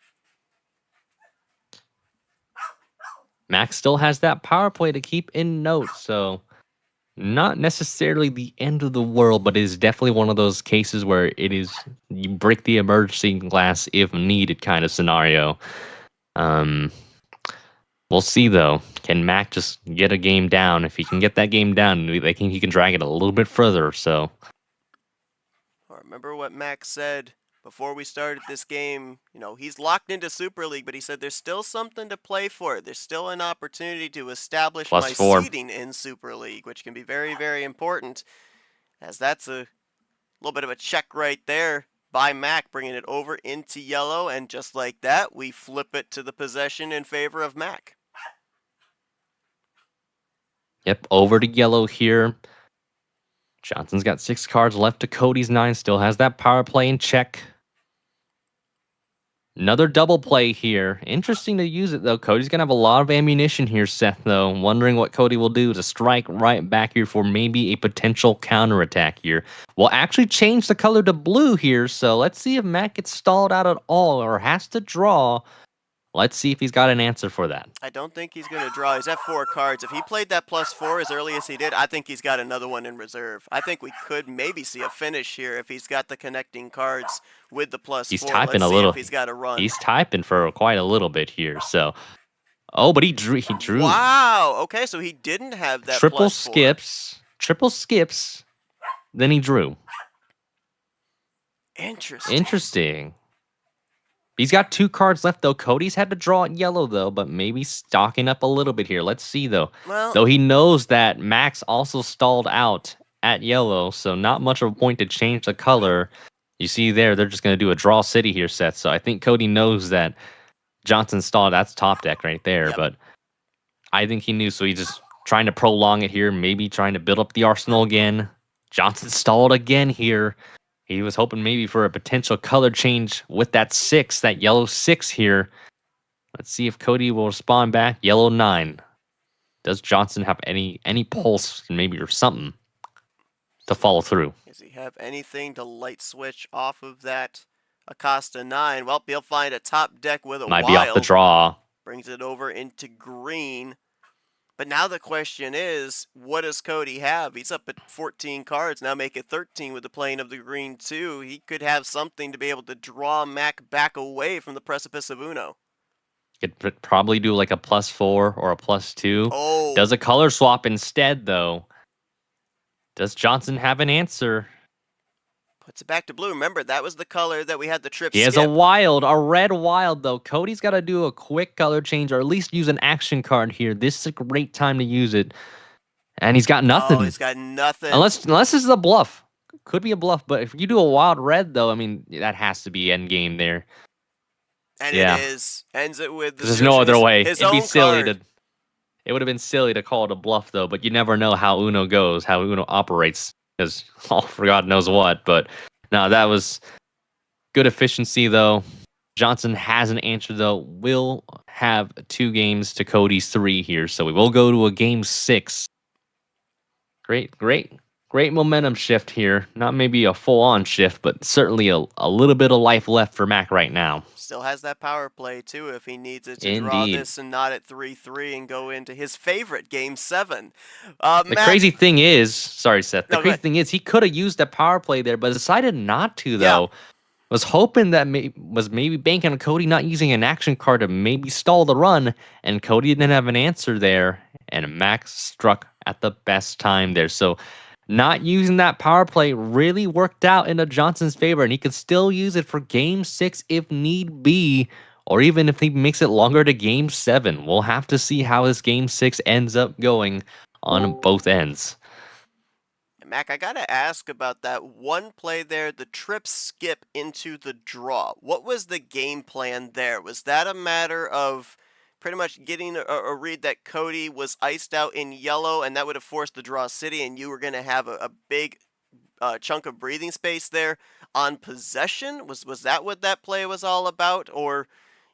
Mack still has that power play to keep in note, so not necessarily the end of the world, but it is definitely one of those cases where it is you break the emergency glass if needed kind of scenario. We'll see, though. Can Mack just get a game down? If he can get that game down, he can drag it a little bit further. So, remember what Mack said before we started this game. He's locked into Super League, but he said there's still something to play for. There's still an opportunity to establish my seeding in Super League, which can be very, very important, as that's a little bit of a check right there by Mack, bringing it over into yellow, and just like that, we flip it to the possession in favor of Mack. Yep, over to yellow here. Johnson's got 6 cards left to Cody's 9. Still has that power play in check. Another double play here. Interesting to use it, though. Cody's going to have a lot of ammunition here, Seth, though. Wondering what Cody will do to strike right back here for maybe a potential counterattack here. We'll actually change the color to blue here, so let's see if Mack gets stalled out at all or has to draw. Let's see if he's got an answer for that. I don't think he's going to draw. He's at 4 cards. If he played that +4 as early as he did, I think he's got another one in reserve. I think we could maybe see a finish here if he's got the connecting cards with the +4. He's typing Let's a little. if he's got a run. He's typing for quite a little bit here. So, oh, but he drew. Wow. Okay, so he didn't have that triple +4. Triple skips. Then he drew. Interesting. He's got 2 cards left, though. Cody's had to draw at yellow, though, but maybe stocking up a little bit here. Let's see, though. Well, though he knows that Max also stalled out at yellow, so not much of a point to change the color. You see there, they're just going to do a draw city here, Seth. So I think Cody knows that Johnson stalled. That's top deck right there, Yep. But I think he knew, so he's just trying to prolong it here, maybe trying to build up the arsenal again. Johnson stalled again here. He was hoping maybe for a potential color change with that 6, that yellow 6 here. Let's see if Cody will respond back. Yellow 9. Does Johnson have any pulse maybe or something to follow through? Does he have anything to light switch off of that Acosta 9? Well, he'll find a top deck with a Might wild. be off the draw. Brings it over into green. But now the question is, what does Cody have? He's up at 14 cards, now make it 13 with the playing of the green 2. He could have something to be able to draw Mack back away from the precipice of Uno. Could probably do like a +4 or a +2. Oh. Does a color swap instead, though. Does Johnson have an answer? Puts it back to blue. Remember, that was the color that we had the trip He has skip. a red wild, though. Cody's got to do a quick color change or at least use an action card here. This is a great time to use it. And he's got nothing. Oh, he's got nothing. Unless this is a bluff. Could be a bluff, but if you do a wild red, though, I mean, that has to be endgame there. And yeah. it is. Ends it with the There's no other way. His It'd be own silly card. It would have been silly to call it a bluff, though, but you never know how Uno goes, how Uno operates, because for God knows what. But no, that was good efficiency, though. Johnson has an answer, though. We'll have 2 games to Cody's 3 here, so we will go to a game 6. Great momentum shift here. Not maybe a full-on shift, but certainly a little bit of life left for Mack right now. Still has that power play, too, if he needs it to draw this and not at 3-3 and go into his favorite game 7. The crazy thing is, sorry, Seth, the No, crazy thing is he could have used that power play there, but decided not to, though. Yeah. Was hoping that was maybe banking on Cody not using an action card to maybe stall the run, and Cody didn't have an answer there, and Max struck at the best time there. So not using that power play really worked out into Johnson's favor, and he could still use it for game 6 if need be, or even if he makes it longer to game 7. We'll have to see how this game 6 ends up going on both ends. Mac, I gotta ask about that one play there, the trip skip into the draw. What was the game plan there? Was that a matter of pretty much getting a read that Cody was iced out in yellow and that would have forced the draw city and you were going to have a big chunk of breathing space there on possession? Was that what that play was all about? Or,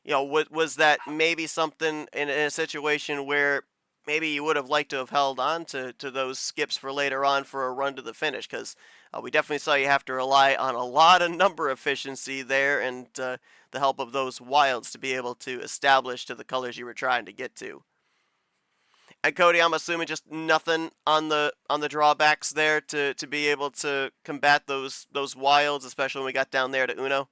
you know, was that maybe something in a situation where maybe you would have liked to have held on to those skips for later on for a run to the finish? Because we definitely saw you have to rely on a lot of number efficiency there and the help of those wilds to be able to establish to the colors you were trying to get to. And Cody, I'm assuming just nothing on the drawbacks there to be able to combat those wilds, especially when we got down there to Uno.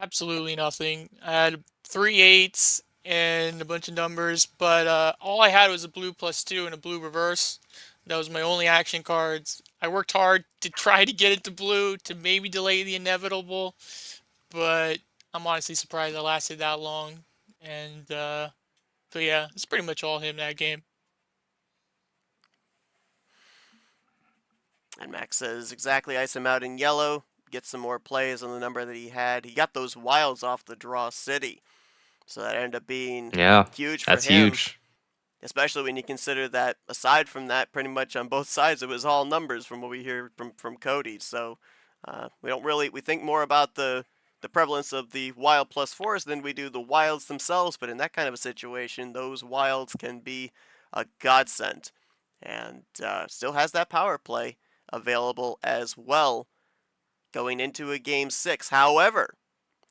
Absolutely nothing. I had 3 8s and a bunch of numbers, but all I had was a blue +2 and a blue reverse. That was my only action cards. I worked hard to try to get it to blue to maybe delay the inevitable, but I'm honestly surprised I lasted that long. And so yeah, it's pretty much all him that game. And Max says exactly, ice him out in yellow, get some more plays on the number that he had. He got those wilds off the draw city. So that ended up being huge for him. That's huge. especially when you consider that aside from that, pretty much on both sides, it was all numbers from what we hear from Cody. So we think more about the prevalence of the wild +4s than we do the wilds themselves. But in that kind of a situation, those wilds can be a godsend, and still has that power play available as well going into a game 6. However,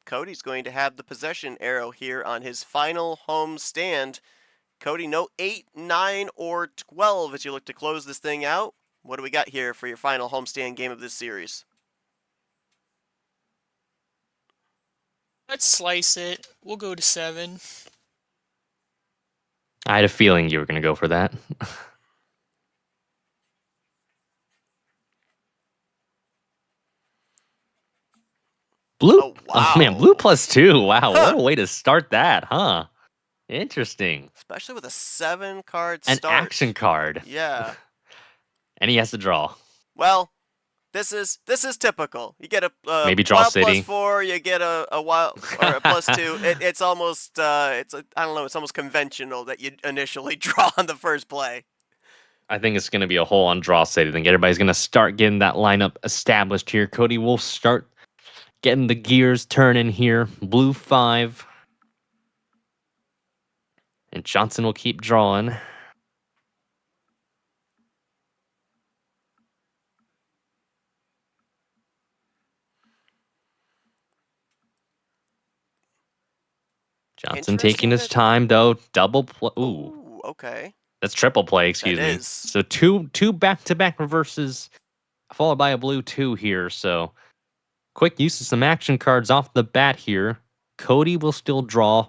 Cody's going to have the possession arrow here on his final home stand. Cody, no 8, 9, or 12 as you look to close this thing out. What do we got here for your final homestand game of this series? Let's slice it. We'll go to 7. I had a feeling you were going to go for that. Blue. Oh, wow. Oh, man, blue +2. Wow, what a way to start that, huh? Interesting. Especially with a 7-card An start. action card. Yeah. And he has to draw. Well, this is typical. You get a Maybe draw wild city. +4, you get a wild or a +2. It's almost I don't know. It's almost conventional that you initially draw on the first play. I think it's going to be a whole on draw city. I think everybody's going to start getting that lineup established here. Cody will start getting the gears turning here. Blue 5. And Johnson will keep drawing. Johnson taking his time, though. Double play. Ooh, okay. That's triple play, excuse me. is. So two back-to-back reverses, followed by a blue 2 here. So quick use of some action cards off the bat here. Cody will still draw.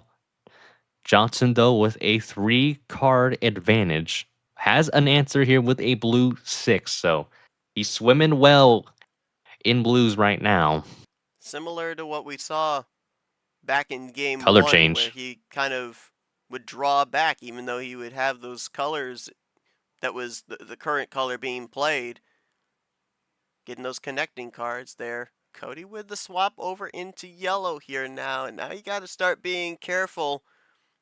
Johnson, though, with a 3-card advantage, has an answer here with a blue 6. So he's swimming well in blues right now. Similar to what we saw back in game Color 1, change. where he kind of would draw back, even though he would have those colors that was the current color being played. Getting those connecting cards there. Cody with the swap over into yellow here now, and now you got to start being careful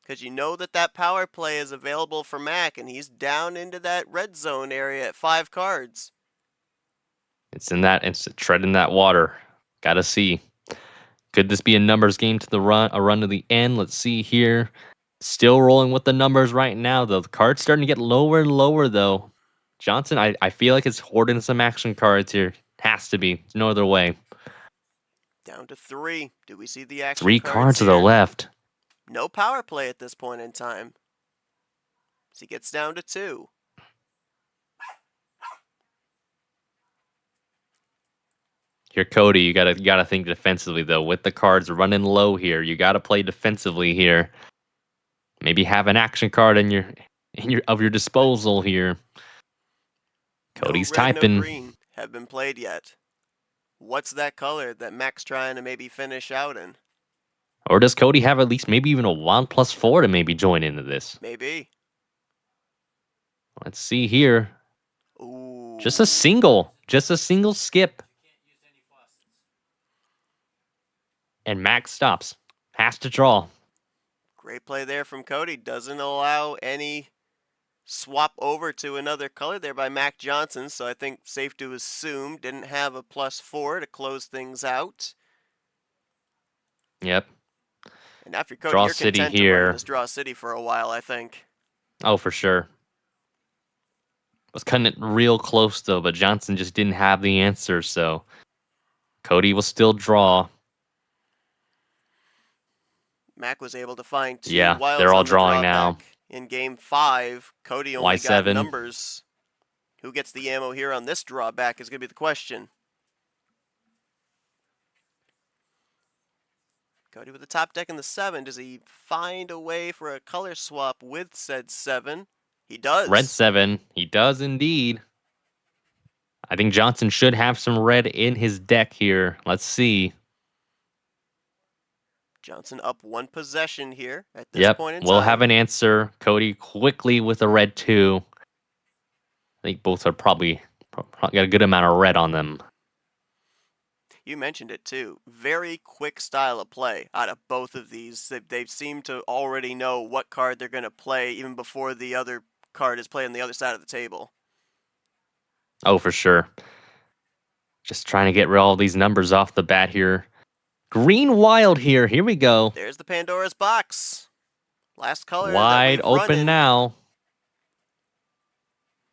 because you know that power play is available for Mack, and he's down into that red zone area at 5 cards. It's treading that water. Gotta see. Could this be a numbers game to a run to the end? Let's see here. Still rolling with the numbers right now, though. The card's starting to get lower and lower, though. Johnson, I feel like it's hoarding some action cards here. Has to be. There's no other way. Down to 3. Do we see the action 3 cards to the here? left. No power play at this point in time. So he gets down to 2. Here, Cody, you gotta think defensively, though. With the cards running low here, you gotta play defensively here. Maybe have an action card in your disposal here. Cody's no red, typing. No green have been played yet. What's that color that Mack's trying to maybe finish out in? Or does Cody have at least maybe even a wild +4 to maybe join into this? Maybe. Let's see here. Ooh. Just a single skip. And Mack stops. Has to draw. Great play there from Cody. Doesn't allow any swap over to another color there by Mack Johnson. So I think safe to assume didn't have a +4 to close things out. Yep. And after Cody, Draw you're city content here. to run this draw city for a while, I think. Oh, for sure. Was cutting it real close, though, but Johnson just didn't have the answer, so Cody will still draw. Mack was able to find 2 Yeah, wilds they're all on the drawing now. drawback. In game 5, Cody only got Y7. numbers. Who gets the ammo here on this drawback is going to be the question. Cody with the top deck in the 7. Does he find a way for a color swap with said 7? He does. Red 7. He does indeed. I think Johnson should have some red in his deck here. Let's see. Johnson up 1 possession here at this point in time. We'll have an answer. Cody quickly with a red 2. I think both are probably got a good amount of red on them. You mentioned it too. Very quick style of play out of both of these. They seem to already know what card they're going to play even before the other card is played on the other side of the table. Oh, for sure. Just trying to get rid of all these numbers off the bat here. Green Wild here. Here we go. There's the Pandora's box. Last color that Wide we've run open in. now.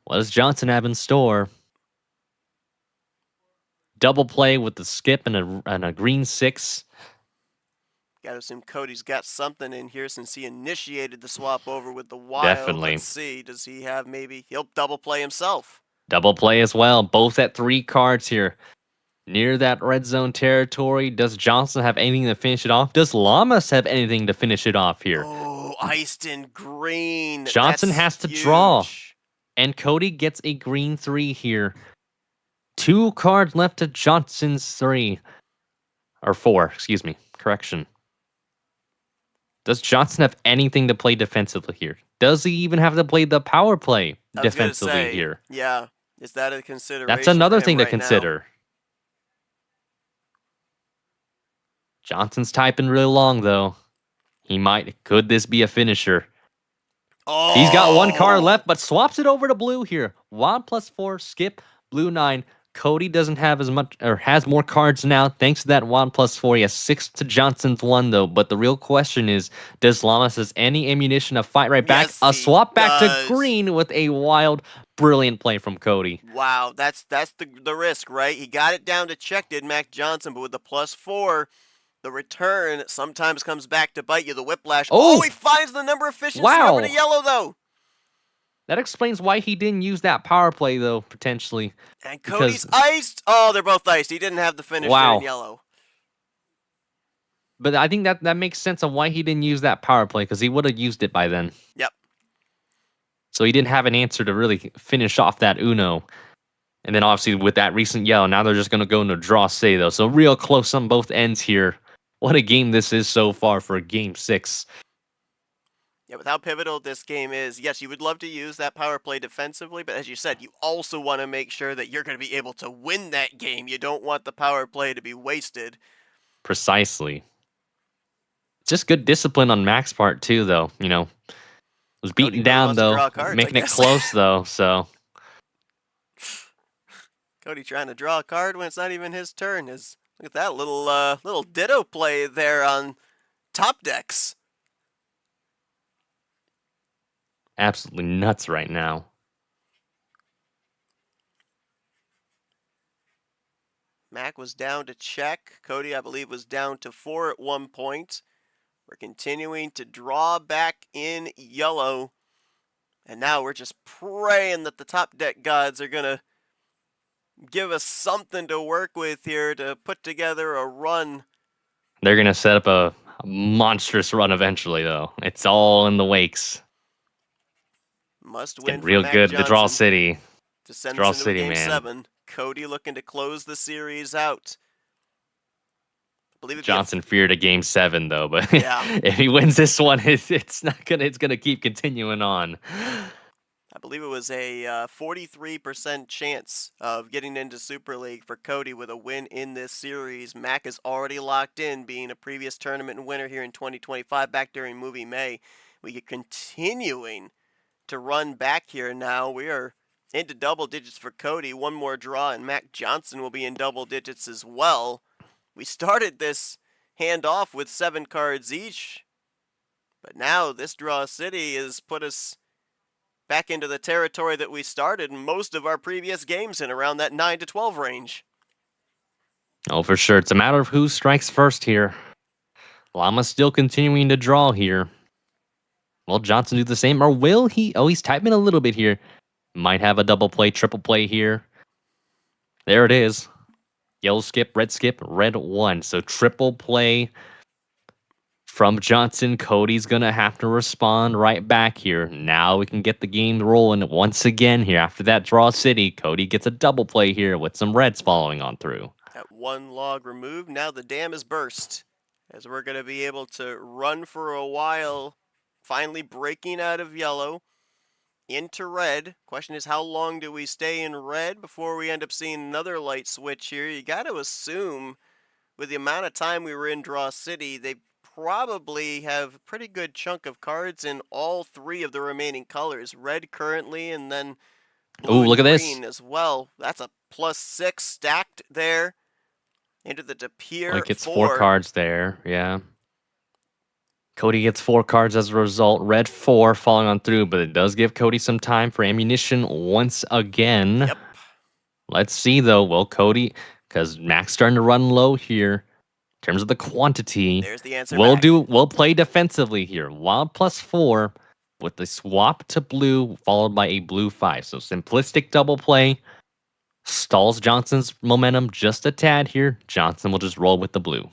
What does Johnson have in store? Double play with the skip and a green 6. Gotta assume Cody's got something in here since he initiated the swap over with the Wild. Definitely. Let's see. Does he have maybe... He'll double play himself. Double play as well. Both at 3 cards here. Near that red zone territory. Does Johnson have anything to finish it off? Does Llamas have anything to finish it off here? Oh, iced in green. Johnson That's has to huge. draw. And Cody gets a green 3 here. 2 cards left to Johnson's 3. Or 4, excuse me. Correction. Does Johnson have anything to play defensively here? Does he even have to play the power play I was gonna defensively say, here? Yeah. Is that a consideration? That's another for him thing to right now? consider. Johnson's typing really long, though. Could this be a finisher? Oh! He's got 1 card left, but swaps it over to blue here. Wild +4, skip, blue 9. Cody doesn't have as much, or has more cards now. Thanks to that Wild +4. He has 6 to Johnson's 1, though. But the real question is, does Llamas has any ammunition to fight right back? Yes, A he swap back does. to green with a wild, brilliant play from Cody. Wow, that's the risk, right? He got it down to check, did Mack Johnson, but with the +4, the return sometimes comes back to bite you. The whiplash. Oh! He finds the number efficiency Wow. over to yellow, though. That explains why he didn't use that power play, though, potentially. And Cody's iced. Oh, they're both iced. He didn't have the finisher Wow. in yellow. But I think that makes sense of why he didn't use that power play, because he would have used it by then. Yep. So he didn't have an answer to really finish off that Uno. And then obviously with that recent yellow, now they're just going to go into draw say, though. So real close on both ends here. What a game this is so far for Game 6. Yeah, with how pivotal this game is, yes, you would love to use that power play defensively, but as you said, you also want to make sure that you're going to be able to win that game. You don't want the power play to be wasted. Precisely. Just good discipline on Mack's part, too, though. You know, was beaten really down, wants to though. draw cards, I Making it guess. close, though, so... Cody trying to draw a card when it's not even his turn. Look at that little ditto play there on top decks. Absolutely nuts right now. Mack was down to check. Cody, I believe, was down to 4 at one point. We're continuing to draw back in yellow. And now we're just praying that the top deck gods are going to give us something to work with here to put together a run. They're going to set up a monstrous run eventually, though. It's all in the wakes. Must It's win getting for real Mack good. The Draw Johnson City. to send Draw us into City, Game man. 7. Cody looking to close the series out. I believe it'd be Johnson feared a Game 7, though. But Yeah. if he wins this one, it's gonna keep continuing on. I believe it was a 43% chance of getting into Super League for Cody with a win in this series. Mack is already locked in, being a previous tournament winner here in 2025 back during Movie May. We get continuing to run back here now. We are into double digits for Cody. One more draw, and Mack Johnson will be in double digits as well. We started this handoff with 7 cards each, but now this Draw City has put us back into the territory that we started most of our previous games in, around that 9 to 12 range. Oh, for sure. It's a matter of who strikes first here. Llama's still continuing to draw here. Will Johnson do the same, or will he? Oh, he's typing a little bit here. Might have a double play, triple play here. There it is. Yellow skip, red 1. So triple play from Johnson. Cody's going to have to respond right back here. Now we can get the game rolling once again here. After that Draw City, Cody gets a double play here with some reds following on through. That 1 log removed. Now the dam is burst, as we're going to be able to run for a while, finally breaking out of yellow. into red. Question is, how long do we stay in red before we end up seeing another light switch here? You got to assume, with the amount of time we were in Draw City, they probably have a pretty good chunk of cards in all three of the remaining colors. Red currently, and then blue Ooh, and look at green this. as well. That's a +6 stacked there into the Like Depier it's 4 4. cards there. Yeah. Cody gets 4 cards as a result. Red 4 falling on through, but it does give Cody some time for ammunition once again. Yep. Let's see though. Well, Cody, because Mack's starting to run low here in terms of the quantity. There's the answer, We'll Mack. we'll play defensively here. Wild +4 with the swap to blue, followed by a blue 5. So simplistic double play. Stalls Johnson's momentum just a tad here. Johnson will just roll with the blue.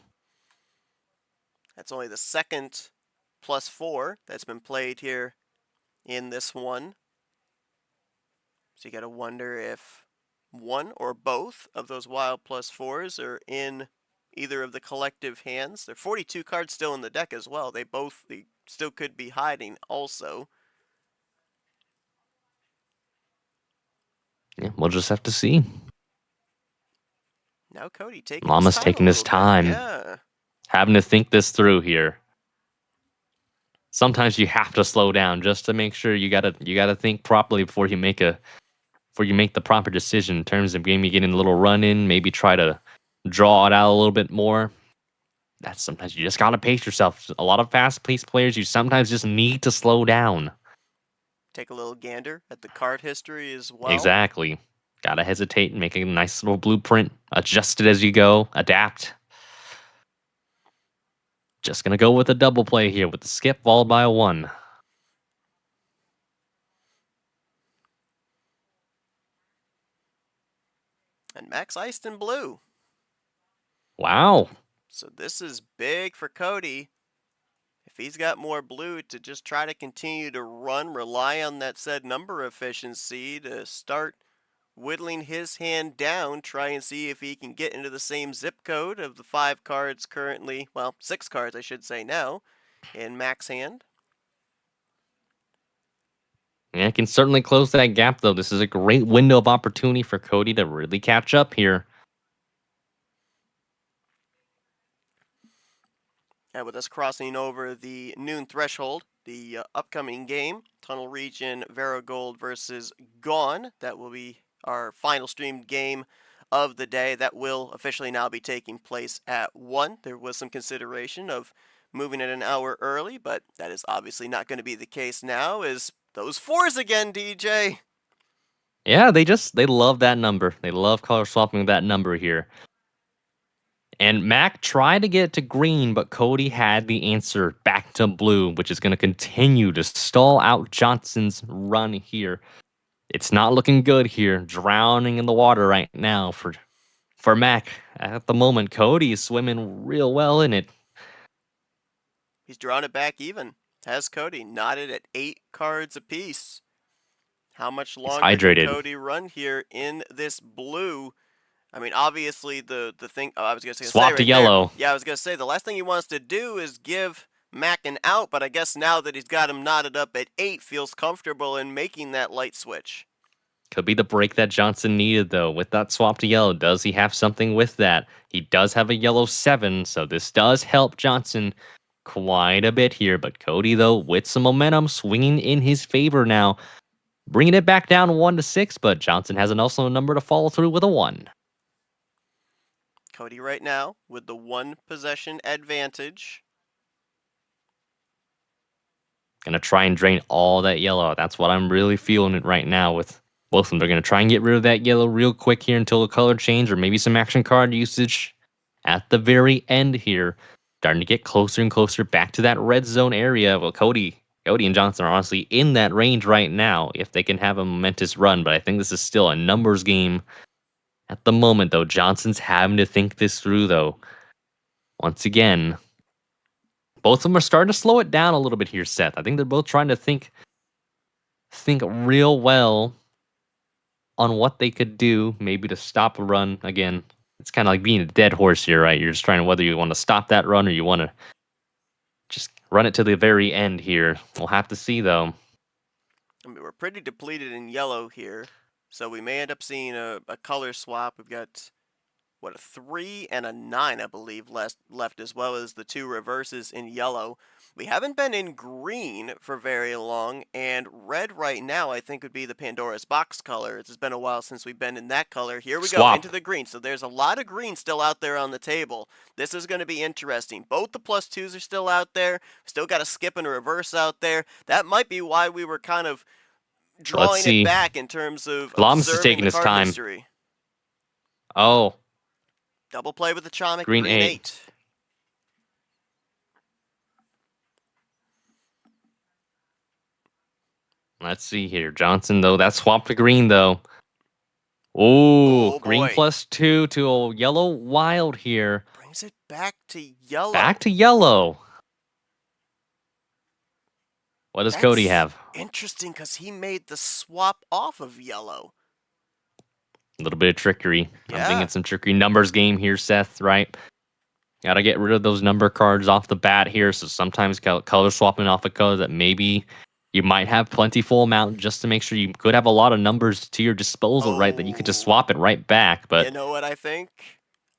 That's only the second +4 that's been played here in this one. So you got to wonder if one or both of those wild +4s are in either of the collective hands. There are 42 cards still in the deck as well. They still could be hiding also. Yeah, we'll just have to see. Now Cody taking Llama's his time taking a his little bit. time. Yeah. Having to think this through here. Sometimes you have to slow down just to make sure you gotta think properly before you make the proper decision in terms of maybe getting a little run in, maybe try to draw it out a little bit more. That's sometimes you just gotta pace yourself. A lot of fast-paced players, you sometimes just need to slow down. Take a little gander at the card history as well. Exactly. Gotta hesitate and make a nice little blueprint. Adjust it as you go. Adapt. Just gonna go with a double play here with the skip followed by a 1. And Max iced in blue. Wow. So this is big for Cody. If he's got more blue to just try to continue to rely on that said number efficiency to start whittling his hand down, try and see if he can get into the same zip code of the 5 cards currently, well, 6 cards I should say now, in Mack's hand. Yeah, I can certainly close that gap, though. This is a great window of opportunity for Cody to really catch up here. And with us crossing over the noon threshold, the upcoming game, Tunnel Region Varigold versus Gone, that will be our final streamed game of the day. That will officially now be taking place at 1. There was some consideration of moving it an hour early, but that is obviously not going to be the case now, is those 4s again, DJ. Yeah, they love that number. They love color swapping that number here. And Mack tried to get it to green, but Cody had the answer back to blue, which is going to continue to stall out Johnson's run here. It's not looking good here. Drowning in the water right now for Mack. At the moment, Cody is swimming real well in it. He's drawn it back even. Has Cody knotted at 8 cards apiece. How much longer can Cody run here in this blue? I mean, obviously, the thing I was going to say swap to yellow. Yeah, I was going to say the last thing he wants to do is give Mack an out, but I guess now that he's got him knotted up at 8, feels comfortable in making that light switch. Could be the break that Johnson needed, though. With that swap to yellow, does he have something with that? He does have a yellow 7, so this does help Johnson quite a bit here. But Cody, though, with some momentum, swinging in his favor now. Bringing it back down 1-6, but Johnson has also a number to follow through with a 1. Cody right now with the 1 possession advantage. Gonna try and drain all that yellow. That's what I'm really feeling it right now with both of them. They're gonna try and get rid of that yellow real quick here until the color change or maybe some action card usage at the very end here. Starting to get closer and closer back to that red zone area. Well, Cody and Johnson are honestly in that range right now if they can have a momentous run, but I think this is still a numbers game at the moment, though. Johnson's having to think this through, though. Once again, both of them are starting to slow it down a little bit here, Seth. I think they're both trying to think real well on what they could do, maybe to stop a run. Again, it's kind of like being a dead horse here, right? You're just trying to whether you want to stop that run or you want to just run it to the very end here. We'll have to see, though. I mean, we're pretty depleted in yellow here, so we may end up seeing a color swap. We've got, what, a 3 and a 9, I believe, left, as well as the 2 reverses in yellow. We haven't been in green for very long, and red right now I think would be the Pandora's box color. It's been a while since we've been in that color. Here we go, Swap. into the green. So there's a lot of green still out there on the table. This is going to be interesting. Both the +2s are still out there. Still got a skip and a reverse out there. That might be why we were kind of drawing it back in terms of Llamas is observing taking the his card time. history. Oh. Double play with the Chamic, Green green 8. 8. Let's see here. Johnson, though, that swap to green, though. Ooh, Oh, green boy. +2 to a yellow wild here. Brings it back to yellow. Back to yellow. What does Cody That's have? interesting, because he made the swap off of yellow. A little bit of trickery. Yeah. I'm thinking some trickery numbers game here, Seth, right? Gotta get rid of those number cards off the bat here. So sometimes color swapping off a color that maybe you might have plentiful amount just to make sure you could have a lot of numbers to your disposal, right? That you could just swap it right back. But you know what I think?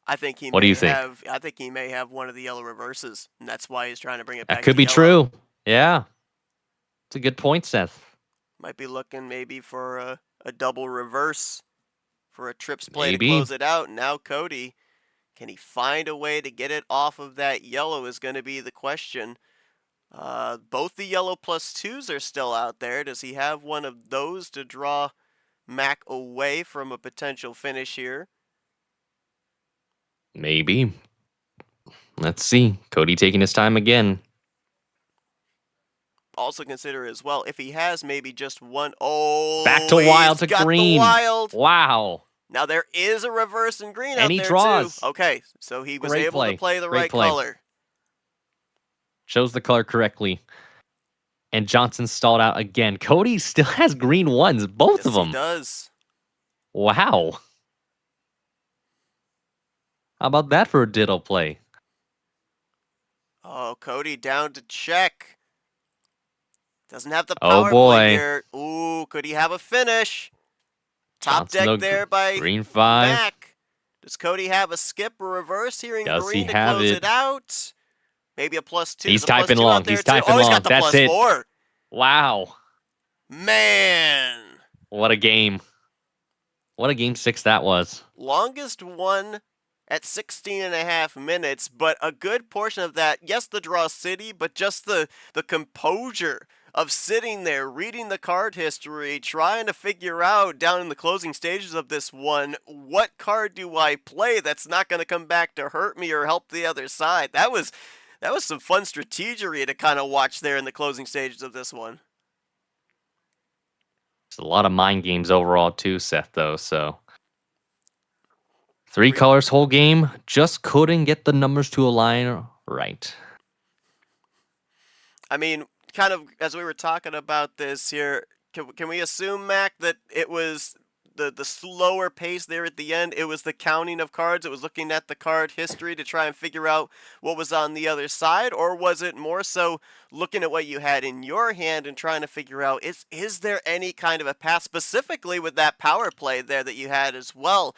I think he what may do you think? I think he may have one of the yellow reverses, and that's why he's trying to bring it back. That could to be yellow. true. Yeah. It's a good point, Seth. Might be looking maybe for a double reverse for a trips play Maybe. to close it out. Now Cody, can he find a way to get it off of that yellow is going to be the question. Both the yellow +2s are still out there. Does he have one of those to draw Mack away from a potential finish here? Maybe. Let's see. Cody taking his time again. Also consider as well, if he has maybe just one. Oh, back to wild to got green. The wild. Wow. Now there is a reverse in green And out he there draws. too. Okay, so he was Great able play. to play the Great right play. color. Chose the color correctly. And Johnson stalled out again. Cody still has green ones, both Yes, of them. he does. Wow. How about that for a diddle play? Oh, Cody down to check. Doesn't have the power boy. play here. Ooh, could he have a finish? Top Johnson, deck there by green 5. Mack. Does Cody have a skip or reverse here in Does green he to have close it? it out? Maybe a +2. He's There's a typing +2 out long. there He's too. typing Oh, he's long. got the That's it. +4. Wow. Man. What a game. What a game 6 that was. Longest one at 16.5 minutes, but a good portion of that, yes, the draw city, but just the composure of sitting there, reading the card history, trying to figure out down in the closing stages of this one, what card do I play that's not going to come back to hurt me or help the other side? That was some fun strategery to kind of watch there in the closing stages of this one. It's a lot of mind games overall too, Seth, though, so 3 colors whole game, just couldn't get the numbers to align right. I mean, kind of as we were talking about this here, can we assume, Mac, that it was the slower pace there at the end? It was the counting of cards. It was looking at the card history to try and figure out what was on the other side, or was it more so looking at what you had in your hand and trying to figure out is there any kind of a path, specifically with that power play there that you had as well?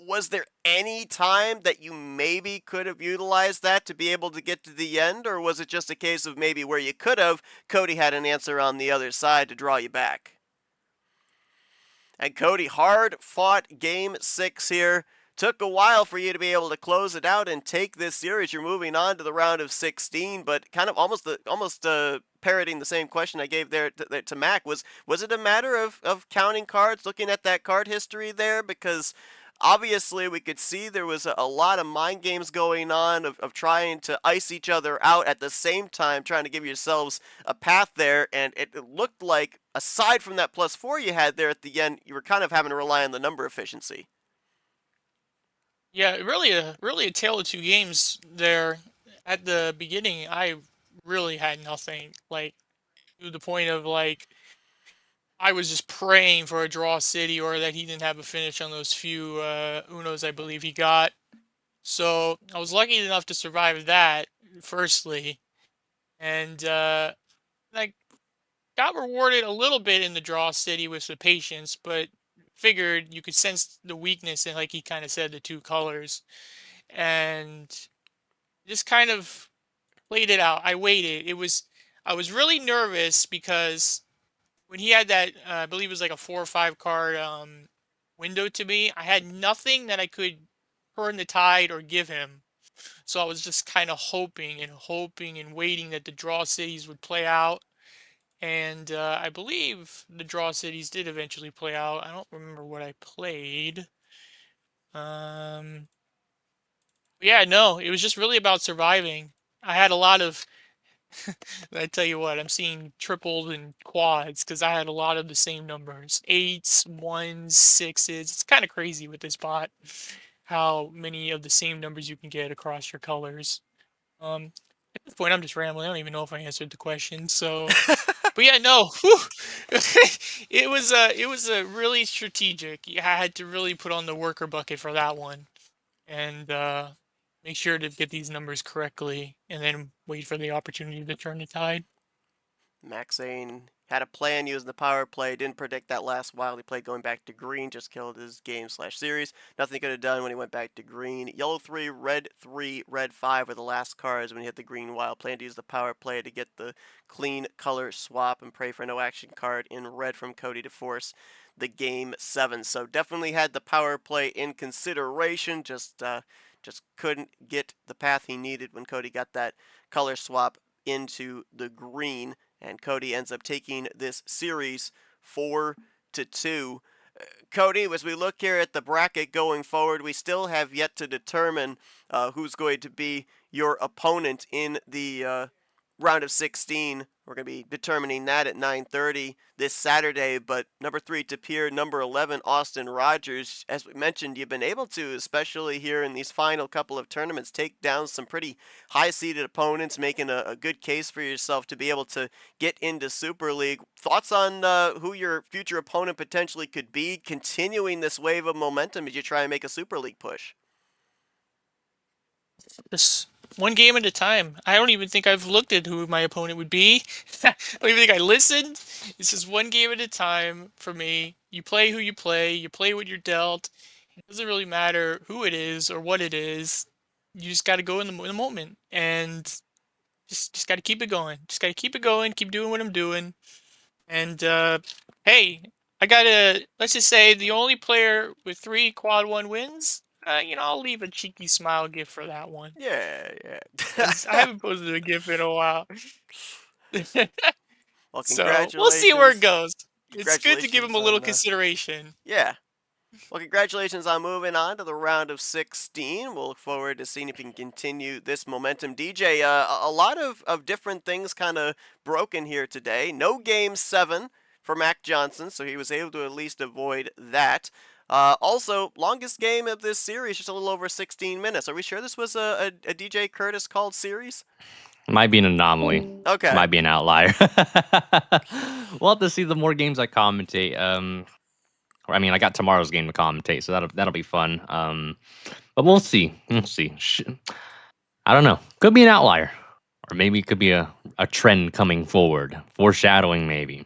Was there any time that you maybe could have utilized that to be able to get to the end, or was it just a case of maybe where you could have, Cody had an answer on the other side to draw you back? And Cody, hard fought game 6 here. Took a while for you to be able to close it out and take this series. You're moving on to the round of 16, but kind of almost parroting the same question I gave there to Mac. Was it a matter of counting cards, looking at that card history there? Because obviously we could see there was a lot of mind games going on of trying to ice each other out at the same time, trying to give yourselves a path there, and it looked like, aside from that +4 you had there at the end, you were kind of having to rely on the number efficiency. Yeah, really a tale of two games there. At the beginning, I really had nothing, like, to the point of, like, I was just praying for a draw city or that he didn't have a finish on those few Unos I believe he got. So I was lucky enough to survive that, firstly. And I got rewarded a little bit in the draw city with the patience, but figured you could sense the weakness in, like he kind of said, the two colors, and just kind of played it out. I waited. I was really nervous because when he had that, I believe it was like a 4 or 5 card window to me, I had nothing that I could turn the tide or give him. So I was just kind of hoping and waiting that the draw cities would play out. And I believe the draw cities did eventually play out. I don't remember what I played. Um, yeah, no, it was just really about surviving. I had a lot of I tell you what, I'm seeing triples and quads because I had a lot of the same numbers. Eights, ones, sixes. It's kind of crazy with this bot how many of the same numbers you can get across your colors. At this point I'm just rambling. I don't even know if I answered the question. So but yeah, no. It was a really strategic. I had to really put on the worker bucket for that one. And make sure to get these numbers correctly and then wait for the opportunity to turn the tide. Mack saying had a plan using the power play, didn't predict that last wild he played going back to green, just killed his game/series. Nothing he could have done when he went back to green. Yellow 3, red 5 were the last cards when he hit the green wild. Planned to use the power play to get the clean color swap and pray for no action card in red from Cody to force the game 7. So definitely had the power play in consideration, just couldn't get the path he needed when Cody got that color swap into the green, and Cody ends up taking this series 4-2. Cody, as we look here at the bracket going forward, we still have yet to determine who's going to be your opponent in the round of 16. We're going to be determining that at 9:30 this Saturday. But number 3, Tapir, number 11, Austin Rogers. As we mentioned, you've been able to, especially here in these final couple of tournaments, take down some pretty high-seeded opponents, making a good case for yourself to be able to get into Super League. Thoughts on who your future opponent potentially could be, continuing this wave of momentum as you try and make a Super League push? Just one game at a time. I don't even think I've looked at who my opponent would be. I don't even think I listened. It's just one game at a time for me. You play who you play what you're dealt. It doesn't really matter who it is or what it is. You just got to go in the moment and just got to keep it going. Just got to keep it going, keep doing what I'm doing. And hey, let's just say the only player with 3 quad 1 wins. I'll leave a cheeky smile gift for that one. Yeah. I haven't posted a GIF in a while. Well, So we'll see where it congratulations. goes. It's good to give him a little on, consideration. Yeah. Well, congratulations on moving on to the round of 16. We'll look forward to seeing if you can continue this momentum. DJ, a lot of different things kind of broken here today. No game 7 for Mack Johnson, so he was able to at least avoid that. Also, longest game of this series, just a little over 16 minutes. Are we sure this was a DJ Curtis called series? Might be an anomaly. Okay. Might be an outlier. We'll have to see the more games I commentate. I mean, I got tomorrow's game to commentate, so that'll be fun. But we'll see. We'll see. I don't know. Could be an outlier, or maybe it could be a trend coming forward. Foreshadowing, maybe.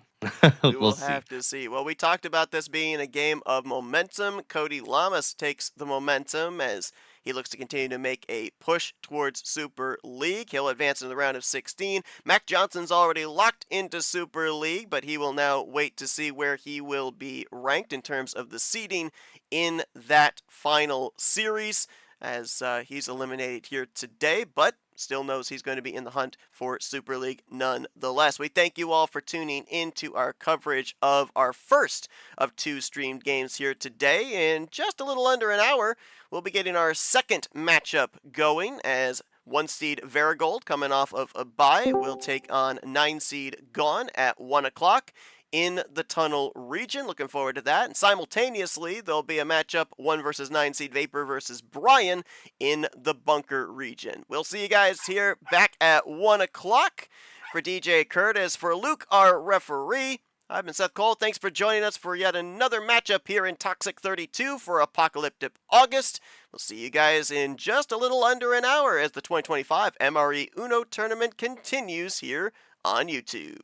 We will see. have to see. Well, we talked about this being a game of momentum. Cody Llamas takes the momentum as he looks to continue to make a push towards Super League. He'll advance in the round of 16. Mack Johnson's already locked into Super League, but he will now wait to see where he will be ranked in terms of the seeding in that final series, as he's eliminated here today, but still knows he's going to be in the hunt for Super League nonetheless. We thank you all for tuning into our coverage of our first of 2 streamed games here today. In just a little under an hour, we'll be getting our second matchup going, as 1 seed Varigold, coming off of a bye, will take on 9 seed Gone at 1 o'clock in the Tunnel region. Looking forward to that. And simultaneously, there'll be a matchup, 1 versus 9 seed Vapor versus Brian in the Bunker region. We'll see you guys here back at 1 o'clock. For DJ Curtis, for Luke, our referee, I've been Seth Cole. Thanks for joining us for yet another matchup here in Toxic 32 for Apocalyptic August. We'll see you guys in just a little under an hour as the 2025 MRE Uno tournament continues here on YouTube.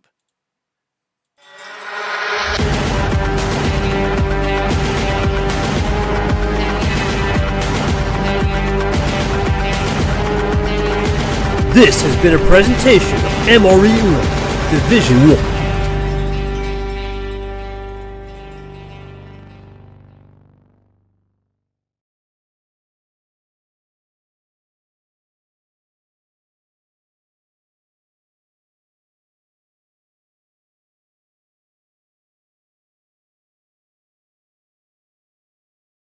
This has been a presentation of MRE Uno Division 1.